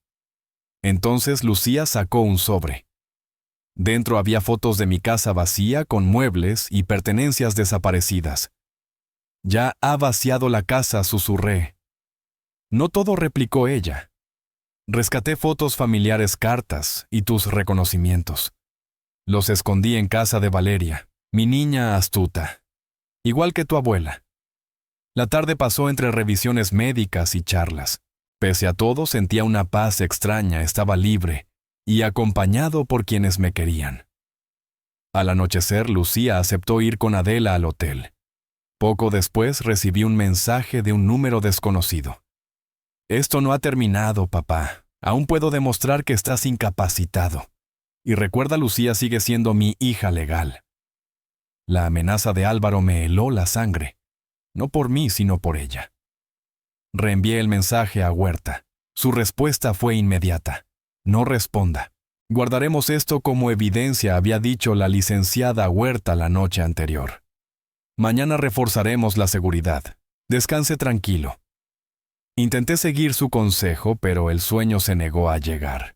Entonces Lucía sacó un sobre. Dentro había fotos de mi casa vacía con muebles y pertenencias desaparecidas. Ya ha vaciado la casa, susurré. No todo, replicó ella. Rescaté fotos familiares, cartas y tus reconocimientos. Los escondí en casa de Valeria, mi niña astuta, igual que tu abuela. La tarde pasó entre revisiones médicas y charlas. Pese a todo, sentía una paz extraña, estaba libre y acompañado por quienes me querían. Al anochecer, Lucía aceptó ir con Adela al hotel. Poco después recibí un mensaje de un número desconocido. Esto no ha terminado, papá. Aún puedo demostrar que estás incapacitado. Y recuerda, Lucía sigue siendo mi hija legal. La amenaza de Álvaro me heló la sangre. No por mí, sino por ella. Reenvié el mensaje a Huerta. Su respuesta fue inmediata. No responda. Guardaremos esto como evidencia, había dicho la licenciada Huerta la noche anterior. Mañana reforzaremos la seguridad. Descanse tranquilo. Intenté seguir su consejo, pero el sueño se negó a llegar.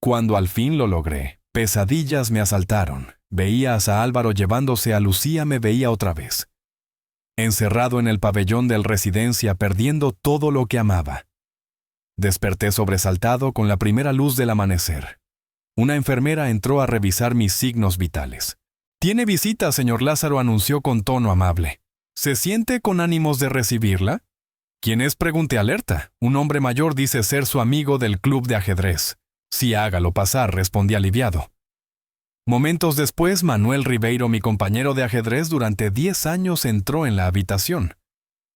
Cuando al fin lo logré, pesadillas me asaltaron. Veías a Álvaro llevándose a Lucía, me veía otra vez. Encerrado en el pabellón del residencia, perdiendo todo lo que amaba. Desperté sobresaltado con la primera luz del amanecer. Una enfermera entró a revisar mis signos vitales. «Tiene visita, señor Lázaro», anunció con tono amable. «¿Se siente con ánimos de recibirla?» «¿Quién es?», pregunté alerta. «Un hombre mayor dice ser su amigo del club de ajedrez». «Sí, hágalo pasar», respondí aliviado. Momentos después, Manuel Ribeiro, mi compañero de ajedrez durante 10 años, entró en la habitación.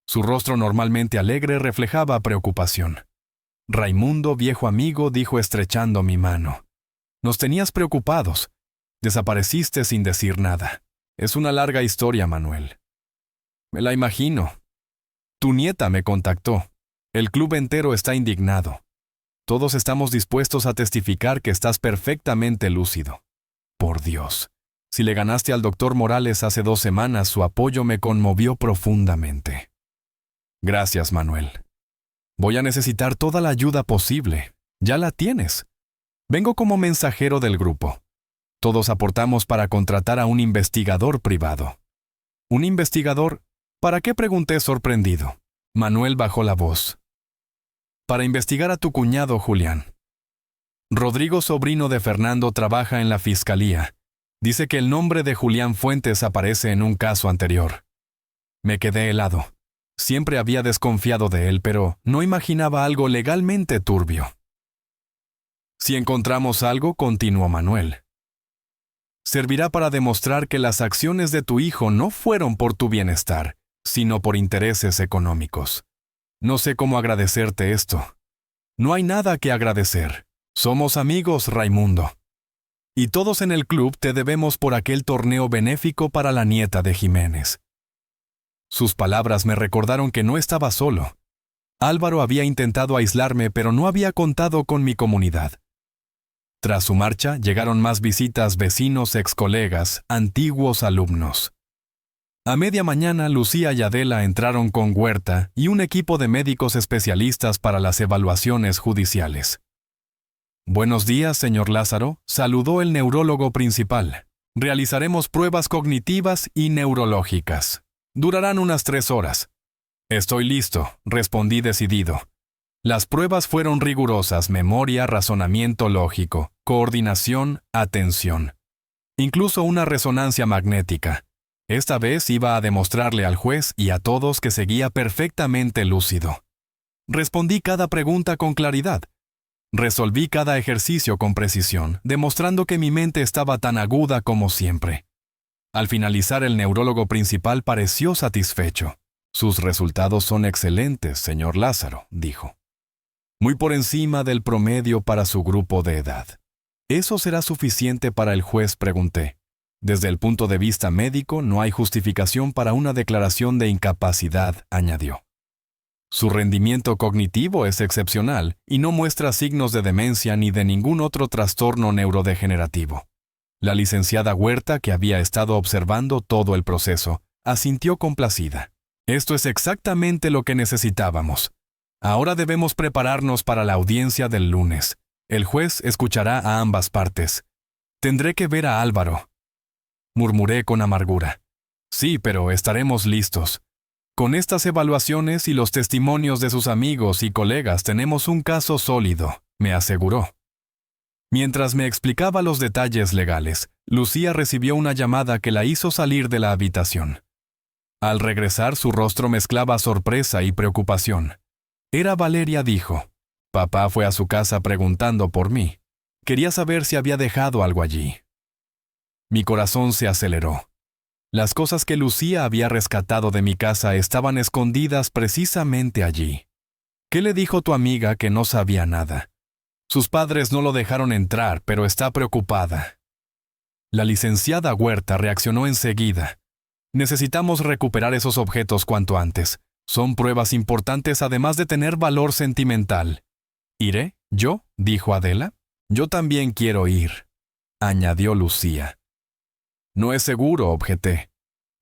Su rostro normalmente alegre reflejaba preocupación. «Raimundo, viejo amigo», dijo estrechando mi mano. «Nos tenías preocupados. Desapareciste sin decir nada. Es una larga historia, Manuel». «Me la imagino. Tu nieta me contactó. El club entero está indignado. Todos estamos dispuestos a testificar que estás perfectamente lúcido. Por Dios. Si le ganaste al doctor Morales hace 2 semanas, su apoyo me conmovió profundamente». «Gracias, Manuel. Voy a necesitar toda la ayuda posible. Ya la tienes. Vengo como mensajero del grupo. Todos aportamos para contratar a un investigador privado». «¿Un investigador? ¿Para qué?», pregunté sorprendido. Manuel bajó la voz. «Para investigar a tu cuñado, Julián. Rodrigo, sobrino de Fernando, trabaja en la fiscalía. Dice que el nombre de Julián Fuentes aparece en un caso anterior». Me quedé helado. Siempre había desconfiado de él, pero no imaginaba algo legalmente turbio. «Si encontramos algo», continuó Manuel, «servirá para demostrar que las acciones de tu hijo no fueron por tu bienestar, sino por intereses económicos. No sé cómo agradecerte esto. No hay nada que agradecer. Somos amigos, Raimundo. Y todos en el club te debemos por aquel torneo benéfico para la nieta de Jiménez». Sus palabras me recordaron que no estaba solo. Álvaro había intentado aislarme, pero no había contado con mi comunidad. Tras su marcha, llegaron más visitas, vecinos, excolegas, antiguos alumnos. A media mañana, Lucía y Adela entraron con Huerta y un equipo de médicos especialistas para las evaluaciones judiciales. «Buenos días, señor Lázaro», saludó el neurólogo principal. «Realizaremos pruebas cognitivas y neurológicas. Durarán unas 3 horas». «Estoy listo», respondí decidido. Las pruebas fueron rigurosas: memoria, razonamiento lógico, coordinación, atención. Incluso una resonancia magnética. Esta vez iba a demostrarle al juez y a todos que seguía perfectamente lúcido. Respondí cada pregunta con claridad. Resolví cada ejercicio con precisión, demostrando que mi mente estaba tan aguda como siempre. Al finalizar, el neurólogo principal pareció satisfecho. «Sus resultados son excelentes, señor Lázaro», dijo. «Muy por encima del promedio para su grupo de edad». «¿Eso será suficiente para el juez?», pregunté. Desde el punto de vista médico, no hay justificación para una declaración de incapacidad, añadió. Su rendimiento cognitivo es excepcional y no muestra signos de demencia ni de ningún otro trastorno neurodegenerativo. La licenciada Huerta, que había estado observando todo el proceso, asintió complacida. Esto es exactamente lo que necesitábamos. Ahora debemos prepararnos para la audiencia del lunes. El juez escuchará a ambas partes. Tendré que ver a Álvaro. Murmuré con amargura. Sí, pero estaremos listos. Con estas evaluaciones y los testimonios de sus amigos y colegas tenemos un caso sólido, me aseguró. Mientras me explicaba los detalles legales, Lucía recibió una llamada que la hizo salir de la habitación. Al regresar, su rostro mezclaba sorpresa y preocupación. Era Valeria, dijo. Papá fue a su casa preguntando por mí. Quería saber si había dejado algo allí. Mi corazón se aceleró. Las cosas que Lucía había rescatado de mi casa estaban escondidas precisamente allí. ¿Qué le dijo tu amiga que no sabía nada? Sus padres no lo dejaron entrar, pero está preocupada. La licenciada Huerta reaccionó enseguida. Necesitamos recuperar esos objetos cuanto antes. Son pruebas importantes además de tener valor sentimental. ¿Iré? ¿Yo? Dijo Adela. Yo también quiero ir, añadió Lucía. No es seguro, objeté.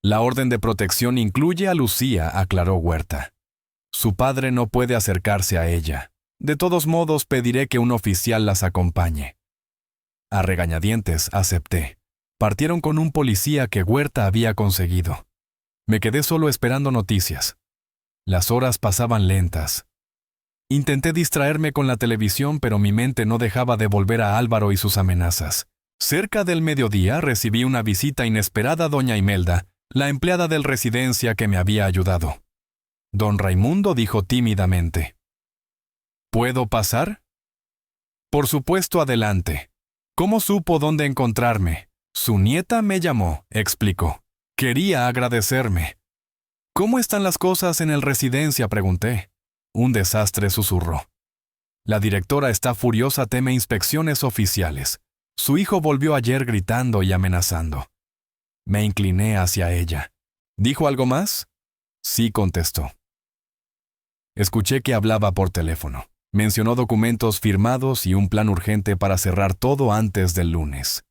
La orden de protección incluye a Lucía, aclaró Huerta. Su padre no puede acercarse a ella. De todos modos, pediré que un oficial las acompañe. A regañadientes, acepté. Partieron con un policía que Huerta había conseguido. Me quedé solo esperando noticias. Las horas pasaban lentas. Intenté distraerme con la televisión, pero mi mente no dejaba de volver a Álvaro y sus amenazas. Cerca del mediodía recibí una visita inesperada a doña Imelda, la empleada del residencia que me había ayudado. Don Raimundo dijo tímidamente. ¿Puedo pasar? Por supuesto, adelante. ¿Cómo supo dónde encontrarme? Su nieta me llamó, explicó. Quería agradecerme. ¿Cómo están las cosas en el residencia?, pregunté. Un desastre, susurró. La directora está furiosa, teme inspecciones oficiales. Su hijo volvió ayer gritando y amenazando. Me incliné hacia ella. ¿Dijo algo más? Sí, contestó. Escuché que hablaba por teléfono. Mencionó documentos firmados y un plan urgente para cerrar todo antes del lunes.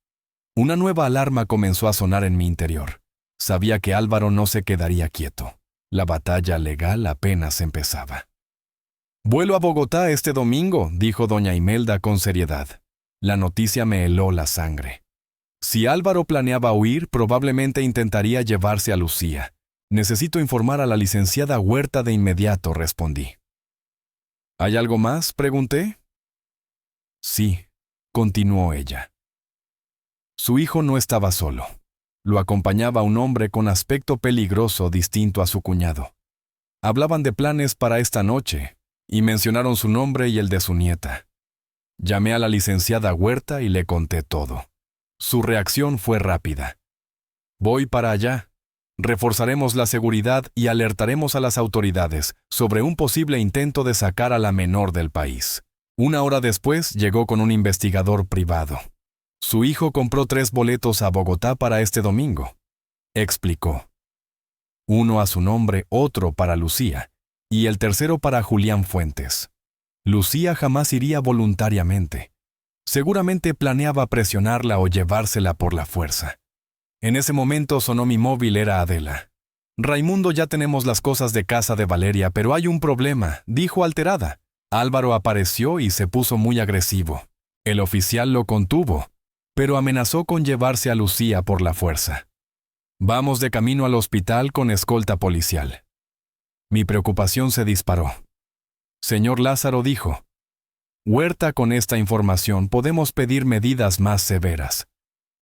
Una nueva alarma comenzó a sonar en mi interior. Sabía que Álvaro no se quedaría quieto. La batalla legal apenas empezaba. Vuelo a Bogotá este domingo, dijo doña Imelda con seriedad. La noticia me heló la sangre. Si Álvaro planeaba huir, probablemente intentaría llevarse a Lucía. Necesito informar a la licenciada Huerta de inmediato, respondí. ¿Hay algo más?, pregunté. Sí, continuó ella. Su hijo no estaba solo. Lo acompañaba un hombre con aspecto peligroso distinto a su cuñado. Hablaban de planes para esta noche, y mencionaron su nombre y el de su nieta. Llamé a la licenciada Huerta y le conté todo. Su reacción fue rápida. Voy para allá. Reforzaremos la seguridad y alertaremos a las autoridades sobre un posible intento de sacar a la menor del país. Una hora después llegó con un investigador privado. Su hijo compró 3 boletos a Bogotá para este domingo, explicó. Uno a su nombre, otro para Lucía, y el tercero para Julián Fuentes. Lucía jamás iría voluntariamente. Seguramente planeaba presionarla o llevársela por la fuerza. En ese momento sonó mi móvil, era Adela. Raimundo, ya tenemos las cosas de casa de Valeria, pero hay un problema, dijo alterada. Álvaro apareció y se puso muy agresivo. El oficial lo contuvo, pero amenazó con llevarse a Lucía por la fuerza. Vamos de camino al hospital con escolta policial. Mi preocupación se disparó. Señor Lázaro, dijo. Huerta, con esta información podemos pedir medidas más severas.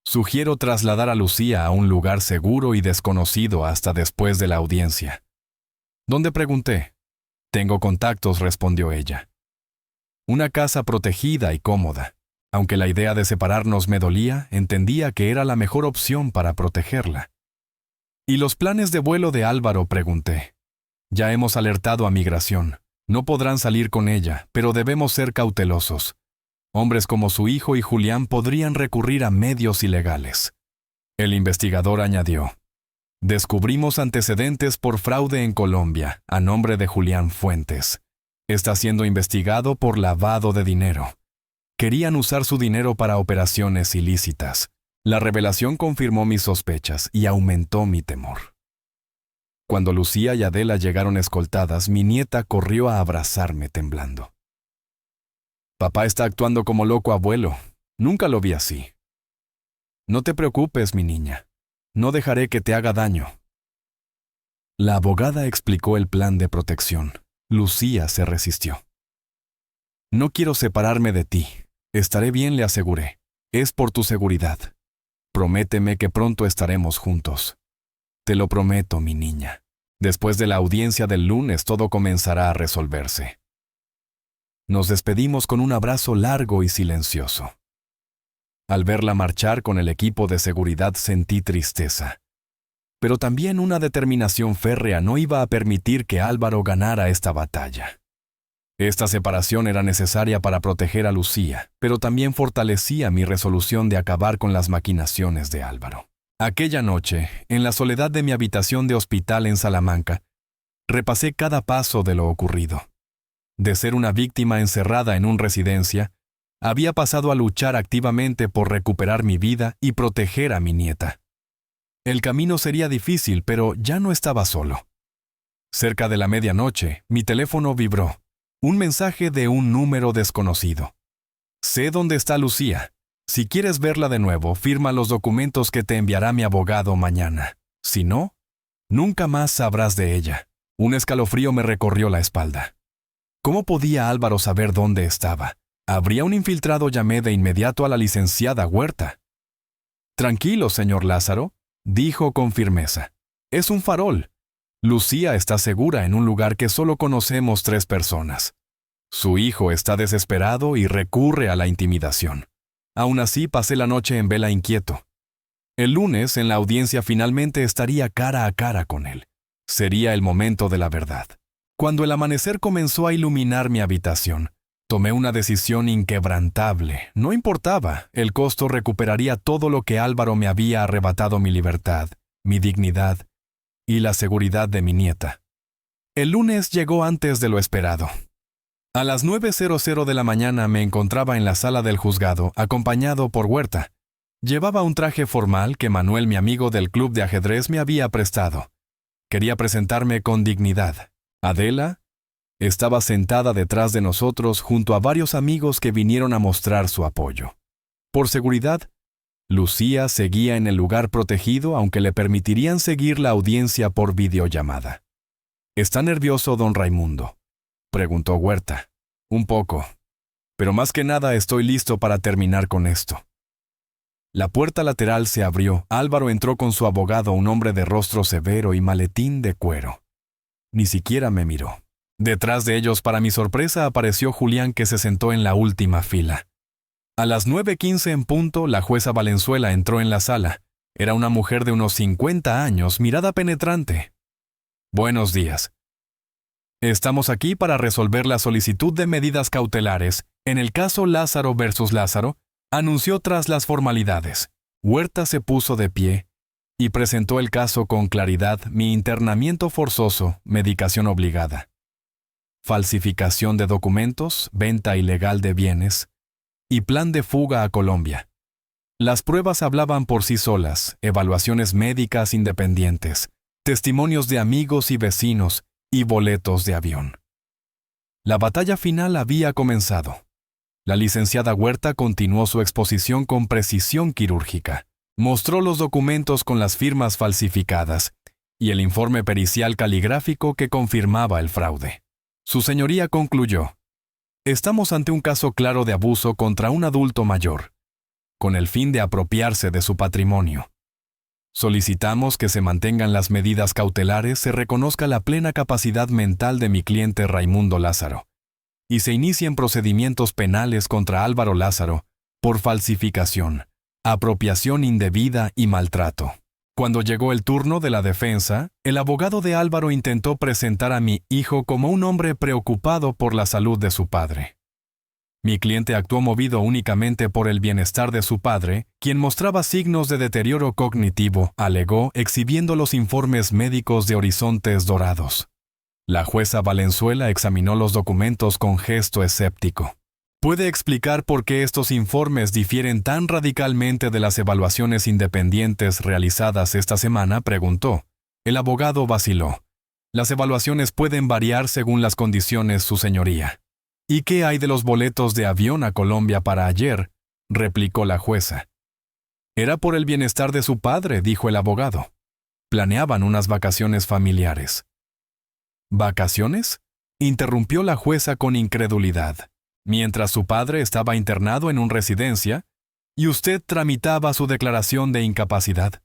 Sugiero trasladar a Lucía a un lugar seguro y desconocido hasta después de la audiencia. ¿Dónde?, pregunté. Tengo contactos, respondió ella. Una casa protegida y cómoda. Aunque la idea de separarnos me dolía, entendía que era la mejor opción para protegerla. ¿Y los planes de vuelo de Álvaro?, pregunté. Ya hemos alertado a Migración. No podrán salir con ella, pero debemos ser cautelosos. Hombres como su hijo y Julián podrían recurrir a medios ilegales. El investigador añadió: descubrimos antecedentes por fraude en Colombia, a nombre de Julián Fuentes. Está siendo investigado por lavado de dinero. Querían usar su dinero para operaciones ilícitas. La revelación confirmó mis sospechas y aumentó mi temor. Cuando Lucía y Adela llegaron escoltadas, mi nieta corrió a abrazarme temblando. Papá está actuando como loco, abuelo. Nunca lo vi así. No te preocupes, mi niña. No dejaré que te haga daño. La abogada explicó el plan de protección. Lucía se resistió. No quiero separarme de ti. Estaré bien, le aseguré. Es por tu seguridad. Prométeme que pronto estaremos juntos. Te lo prometo, mi niña. Después de la audiencia del lunes todo comenzará a resolverse. Nos despedimos con un abrazo largo y silencioso. Al verla marchar con el equipo de seguridad sentí tristeza. Pero también una determinación férrea. No iba a permitir que Álvaro ganara esta batalla. Esta separación era necesaria para proteger a Lucía, pero también fortalecía mi resolución de acabar con las maquinaciones de Álvaro. Aquella noche, en la soledad de mi habitación de hospital en Salamanca, repasé cada paso de lo ocurrido. De ser una víctima encerrada en una residencia, había pasado a luchar activamente por recuperar mi vida y proteger a mi nieta. El camino sería difícil, pero ya no estaba solo. Cerca de la medianoche, mi teléfono vibró. Un mensaje de un número desconocido. Sé dónde está Lucía. Si quieres verla de nuevo, firma los documentos que te enviará mi abogado mañana. Si no, nunca más sabrás de ella. Un escalofrío me recorrió la espalda. ¿Cómo podía Álvaro saber dónde estaba? ¿Habría un infiltrado? Llamé de inmediato a la licenciada Huerta. Tranquilo, señor Lázaro, dijo con firmeza. Es un farol. Lucía está segura en un lugar que solo conocemos 3 personas. Su hijo está desesperado y recurre a la intimidación. Aún así, pasé la noche en vela inquieto. El lunes, en la audiencia, finalmente estaría cara a cara con él. Sería el momento de la verdad. Cuando el amanecer comenzó a iluminar mi habitación, tomé una decisión inquebrantable. No importaba, el costo recuperaría todo lo que Álvaro me había arrebatado: mi libertad, mi dignidad y la seguridad de mi nieta. El lunes llegó antes de lo esperado. A las 9:00 de la mañana me encontraba en la sala del juzgado, acompañado por Huerta. Llevaba un traje formal que Manuel, mi amigo del club de ajedrez, me había prestado. Quería presentarme con dignidad. Adela estaba sentada detrás de nosotros junto a varios amigos que vinieron a mostrar su apoyo. Por seguridad, Lucía seguía en el lugar protegido, aunque le permitirían seguir la audiencia por videollamada. ¿Está nervioso, don Raimundo?, preguntó Huerta. Un poco, pero más que nada estoy listo para terminar con esto. La puerta lateral se abrió. Álvaro entró con su abogado, un hombre de rostro severo y maletín de cuero. Ni siquiera me miró. Detrás de ellos, para mi sorpresa, apareció Julián, que se sentó en la última fila. A las 9:15 en punto, la jueza Valenzuela entró en la sala. Era una mujer de unos 50 años, mirada penetrante. Buenos días. Estamos aquí para resolver la solicitud de medidas cautelares en el caso Lázaro versus Lázaro, anunció tras las formalidades. Huerta se puso de pie y presentó el caso con claridad: mi internamiento forzoso, medicación obligada, falsificación de documentos, venta ilegal de bienes y plan de fuga a Colombia. Las pruebas hablaban por sí solas: evaluaciones médicas independientes, testimonios de amigos y vecinos y boletos de avión. La batalla final había comenzado. La licenciada Huerta continuó su exposición con precisión quirúrgica. Mostró los documentos con las firmas falsificadas y el informe pericial caligráfico que confirmaba el fraude. Su señoría concluyó: estamos ante un caso claro de abuso contra un adulto mayor, con el fin de apropiarse de su patrimonio. Solicitamos que se mantengan las medidas cautelares, se reconozca la plena capacidad mental de mi cliente Raimundo Lázaro, y se inicien procedimientos penales contra Álvaro Lázaro por falsificación, apropiación indebida y maltrato. Cuando llegó el turno de la defensa, el abogado de Álvaro intentó presentar a mi hijo como un hombre preocupado por la salud de su padre. Mi cliente actuó movido únicamente por el bienestar de su padre, quien mostraba signos de deterioro cognitivo, alegó, exhibiendo los informes médicos de Horizontes Dorados. La jueza Valenzuela examinó los documentos con gesto escéptico. ¿Puede explicar por qué estos informes difieren tan radicalmente de las evaluaciones independientes realizadas esta semana?, preguntó. El abogado vaciló. Las evaluaciones pueden variar según las condiciones, su señoría. ¿Y qué hay de los boletos de avión a Colombia para ayer?, replicó la jueza. Era por el bienestar de su padre, dijo el abogado. Planeaban unas vacaciones familiares. ¿Vacaciones?, interrumpió la jueza con incredulidad. Mientras su padre estaba internado en una residencia, y usted tramitaba su declaración de incapacidad.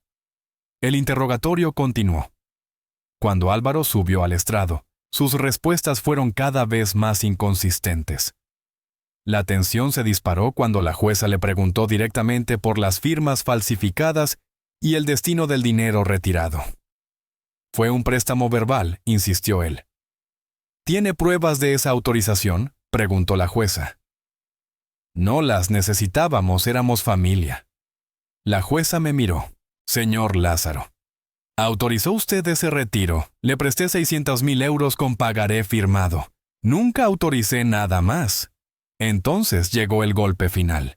El interrogatorio continuó. Cuando Álvaro subió al estrado, sus respuestas fueron cada vez más inconsistentes. La tensión se disparó cuando la jueza le preguntó directamente por las firmas falsificadas y el destino del dinero retirado. Fue un préstamo verbal, insistió él. ¿Tiene pruebas de esa autorización?, preguntó la jueza. No las necesitábamos, éramos familia. La jueza me miró. Señor Lázaro, ¿autorizó usted ese retiro? Le presté 600,000 euros con pagaré firmado. Nunca autoricé nada más. Entonces llegó el golpe final.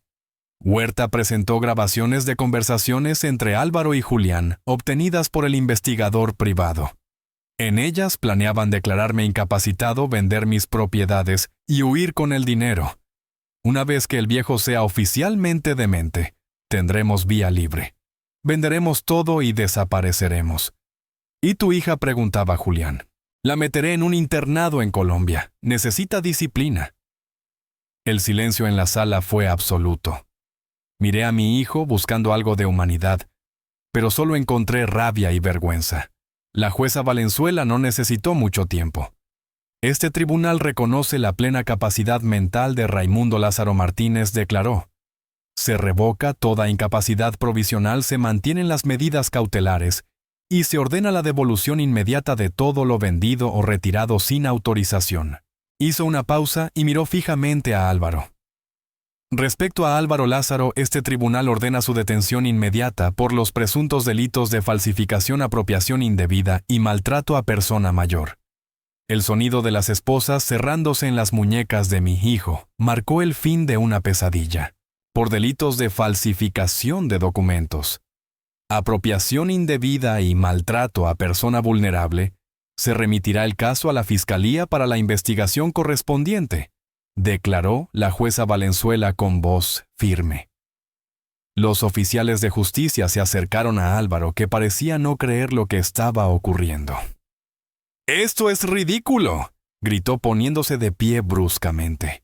Huerta presentó grabaciones de conversaciones entre Álvaro y Julián, obtenidas por el investigador privado. En ellas planeaban declararme incapacitado, vender mis propiedades y huir con el dinero. Una vez que el viejo sea oficialmente demente, tendremos vía libre. Venderemos todo y desapareceremos. ¿Y tu hija?, preguntaba Julián. La meteré en un internado en Colombia. Necesita disciplina. El silencio en la sala fue absoluto. Miré a mi hijo buscando algo de humanidad, pero solo encontré rabia y vergüenza. La jueza Valenzuela no necesitó mucho tiempo. Este tribunal reconoce la plena capacidad mental de Raimundo Lázaro Martínez, declaró. Se revoca toda incapacidad provisional, se mantienen las medidas cautelares y se ordena la devolución inmediata de todo lo vendido o retirado sin autorización. Hizo una pausa y miró fijamente a Álvaro. Respecto a Álvaro Lázaro, este tribunal ordena su detención inmediata por los presuntos delitos de falsificación, apropiación indebida y maltrato a persona mayor. El sonido de las esposas cerrándose en las muñecas de mi hijo marcó el fin de una pesadilla. Por delitos de falsificación de documentos, apropiación indebida y maltrato a persona vulnerable, se remitirá el caso a la Fiscalía para la investigación correspondiente, declaró la jueza Valenzuela con voz firme. Los oficiales de justicia se acercaron a Álvaro, que parecía no creer lo que estaba ocurriendo. «¡Esto es ridículo!», gritó poniéndose de pie bruscamente.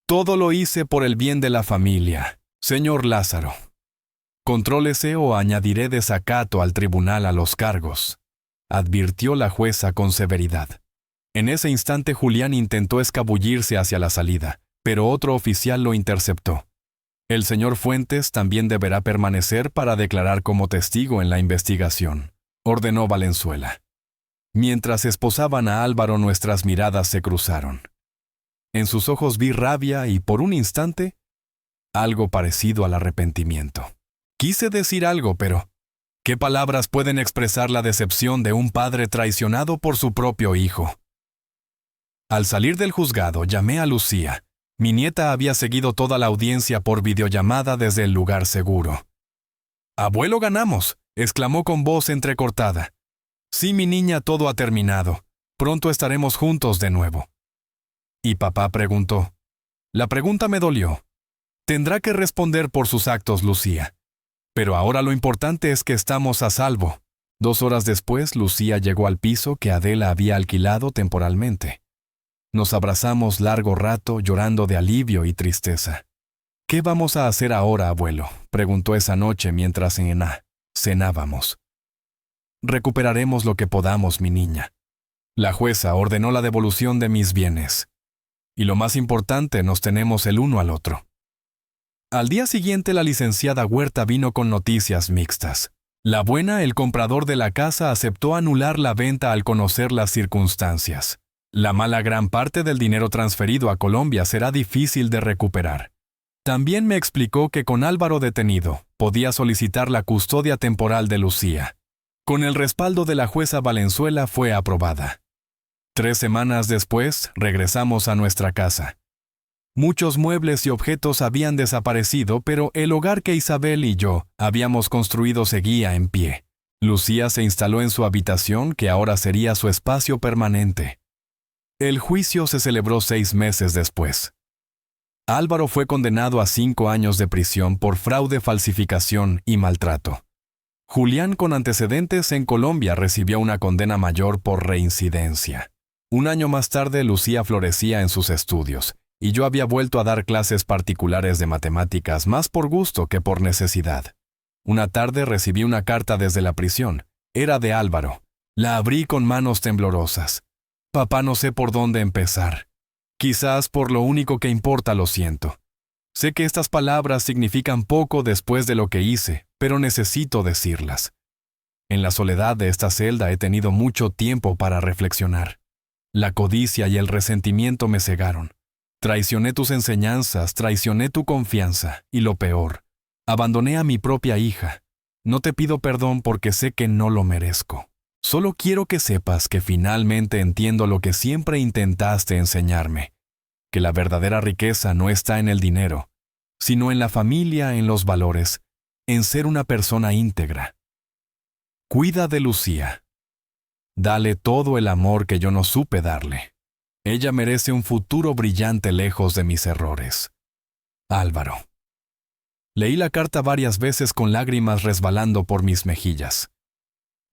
«Todo lo hice por el bien de la familia, señor Lázaro. Contrólese o añadiré desacato al tribunal a los cargos», advirtió la jueza con severidad. En ese instante Julián intentó escabullirse hacia la salida, pero otro oficial lo interceptó. El señor Fuentes también deberá permanecer para declarar como testigo en la investigación, ordenó Valenzuela. Mientras esposaban a Álvaro, nuestras miradas se cruzaron. En sus ojos vi rabia y, por un instante, algo parecido al arrepentimiento. Quise decir algo, pero ¿qué palabras pueden expresar la decepción de un padre traicionado por su propio hijo? Al salir del juzgado, llamé a Lucía. Mi nieta había seguido toda la audiencia por videollamada desde el lugar seguro. «Abuelo, ganamos», exclamó con voz entrecortada. «Sí, mi niña, todo ha terminado. Pronto estaremos juntos de nuevo». ¿Y papá?, preguntó. La pregunta me dolió. Tendrá que responder por sus actos, Lucía. Pero ahora lo importante es que estamos a salvo. 2 horas después, Lucía llegó al piso que Adela había alquilado temporalmente. Nos abrazamos largo rato, llorando de alivio y tristeza. «¿Qué vamos a hacer ahora, abuelo?», preguntó esa noche mientras cenábamos. «Recuperaremos lo que podamos, mi niña. La jueza ordenó la devolución de mis bienes. Y lo más importante, nos tenemos el uno al otro». Al día siguiente, la licenciada Huerta vino con noticias mixtas. La buena, el comprador de la casa aceptó anular la venta al conocer las circunstancias. La mala gran parte del dinero transferido a Colombia será difícil de recuperar. También me explicó que con Álvaro detenido, podía solicitar la custodia temporal de Lucía. Con el respaldo de la jueza Valenzuela fue aprobada. 3 semanas después, regresamos a nuestra casa. Muchos muebles y objetos habían desaparecido, pero el hogar que Isabel y yo habíamos construido seguía en pie. Lucía se instaló en su habitación, que ahora sería su espacio permanente. El juicio se celebró 6 meses después. Álvaro fue condenado a 5 años de prisión por fraude, falsificación y maltrato. Julián, con antecedentes en Colombia, recibió una condena mayor por reincidencia. 1 año más tarde, Lucía florecía en sus estudios, y yo había vuelto a dar clases particulares de matemáticas más por gusto que por necesidad. Una tarde recibí una carta desde la prisión. Era de Álvaro. La abrí con manos temblorosas. Papá, no sé por dónde empezar. Quizás por lo único que importa lo siento. Sé que estas palabras significan poco después de lo que hice, pero necesito decirlas. En la soledad de esta celda he tenido mucho tiempo para reflexionar. La codicia y el resentimiento me cegaron. Traicioné tus enseñanzas, traicioné tu confianza, y lo peor, abandoné a mi propia hija. No te pido perdón porque sé que no lo merezco. Solo quiero que sepas que finalmente entiendo lo que siempre intentaste enseñarme, que la verdadera riqueza no está en el dinero, sino en la familia, en los valores, en ser una persona íntegra. Cuida de Lucía. Dale todo el amor que yo no supe darle. Ella merece un futuro brillante lejos de mis errores. Álvaro. Leí la carta varias veces con lágrimas resbalando por mis mejillas.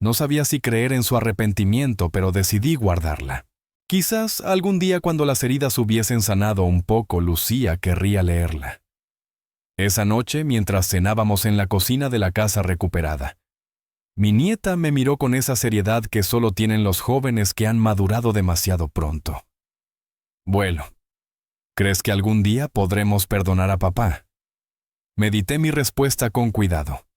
No sabía si creer en su arrepentimiento, pero decidí guardarla. Quizás algún día, cuando las heridas hubiesen sanado un poco, Lucía querría leerla. Esa noche, mientras cenábamos en la cocina de la casa recuperada, mi nieta me miró con esa seriedad que solo tienen los jóvenes que han madurado demasiado pronto. Bueno, ¿crees que algún día podremos perdonar a papá? Medité mi respuesta con cuidado.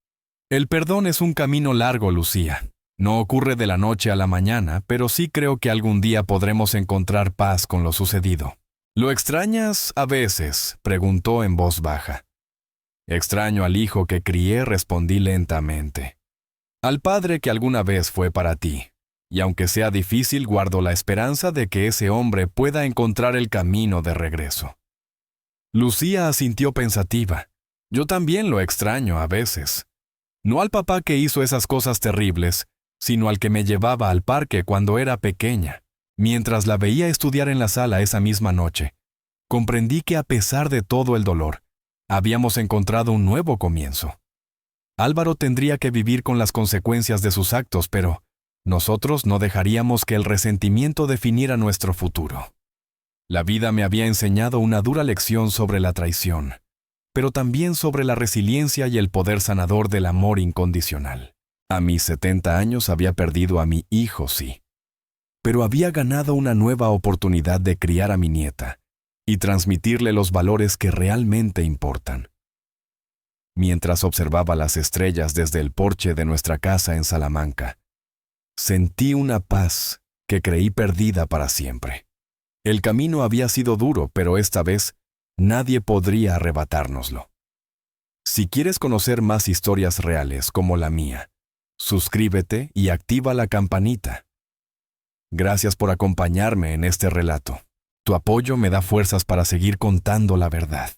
El perdón es un camino largo, Lucía. No ocurre de la noche a la mañana, pero sí creo que algún día podremos encontrar paz con lo sucedido. ¿Lo extrañas a veces?, preguntó en voz baja. Extraño al hijo que crié, respondí lentamente. Al padre que alguna vez fue para ti. Y aunque sea difícil, guardo la esperanza de que ese hombre pueda encontrar el camino de regreso. Lucía asintió pensativa. Yo también lo extraño a veces. No al papá que hizo esas cosas terribles, sino al que me llevaba al parque cuando era pequeña. Mientras la veía estudiar en la sala esa misma noche, comprendí que a pesar de todo el dolor, habíamos encontrado un nuevo comienzo. Álvaro tendría que vivir con las consecuencias de sus actos, pero nosotros no dejaríamos que el resentimiento definiera nuestro futuro. La vida me había enseñado una dura lección sobre la traición, pero también sobre la resiliencia y el poder sanador del amor incondicional. A mis 70 años había perdido a mi hijo, sí, pero había ganado una nueva oportunidad de criar a mi nieta y transmitirle los valores que realmente importan. Mientras observaba las estrellas desde el porche de nuestra casa en Salamanca, sentí una paz que creí perdida para siempre. El camino había sido duro, pero esta vez nadie podría arrebatárnoslo. Si quieres conocer más historias reales como la mía, suscríbete y activa la campanita. Gracias por acompañarme en este relato. Tu apoyo me da fuerzas para seguir contando la verdad.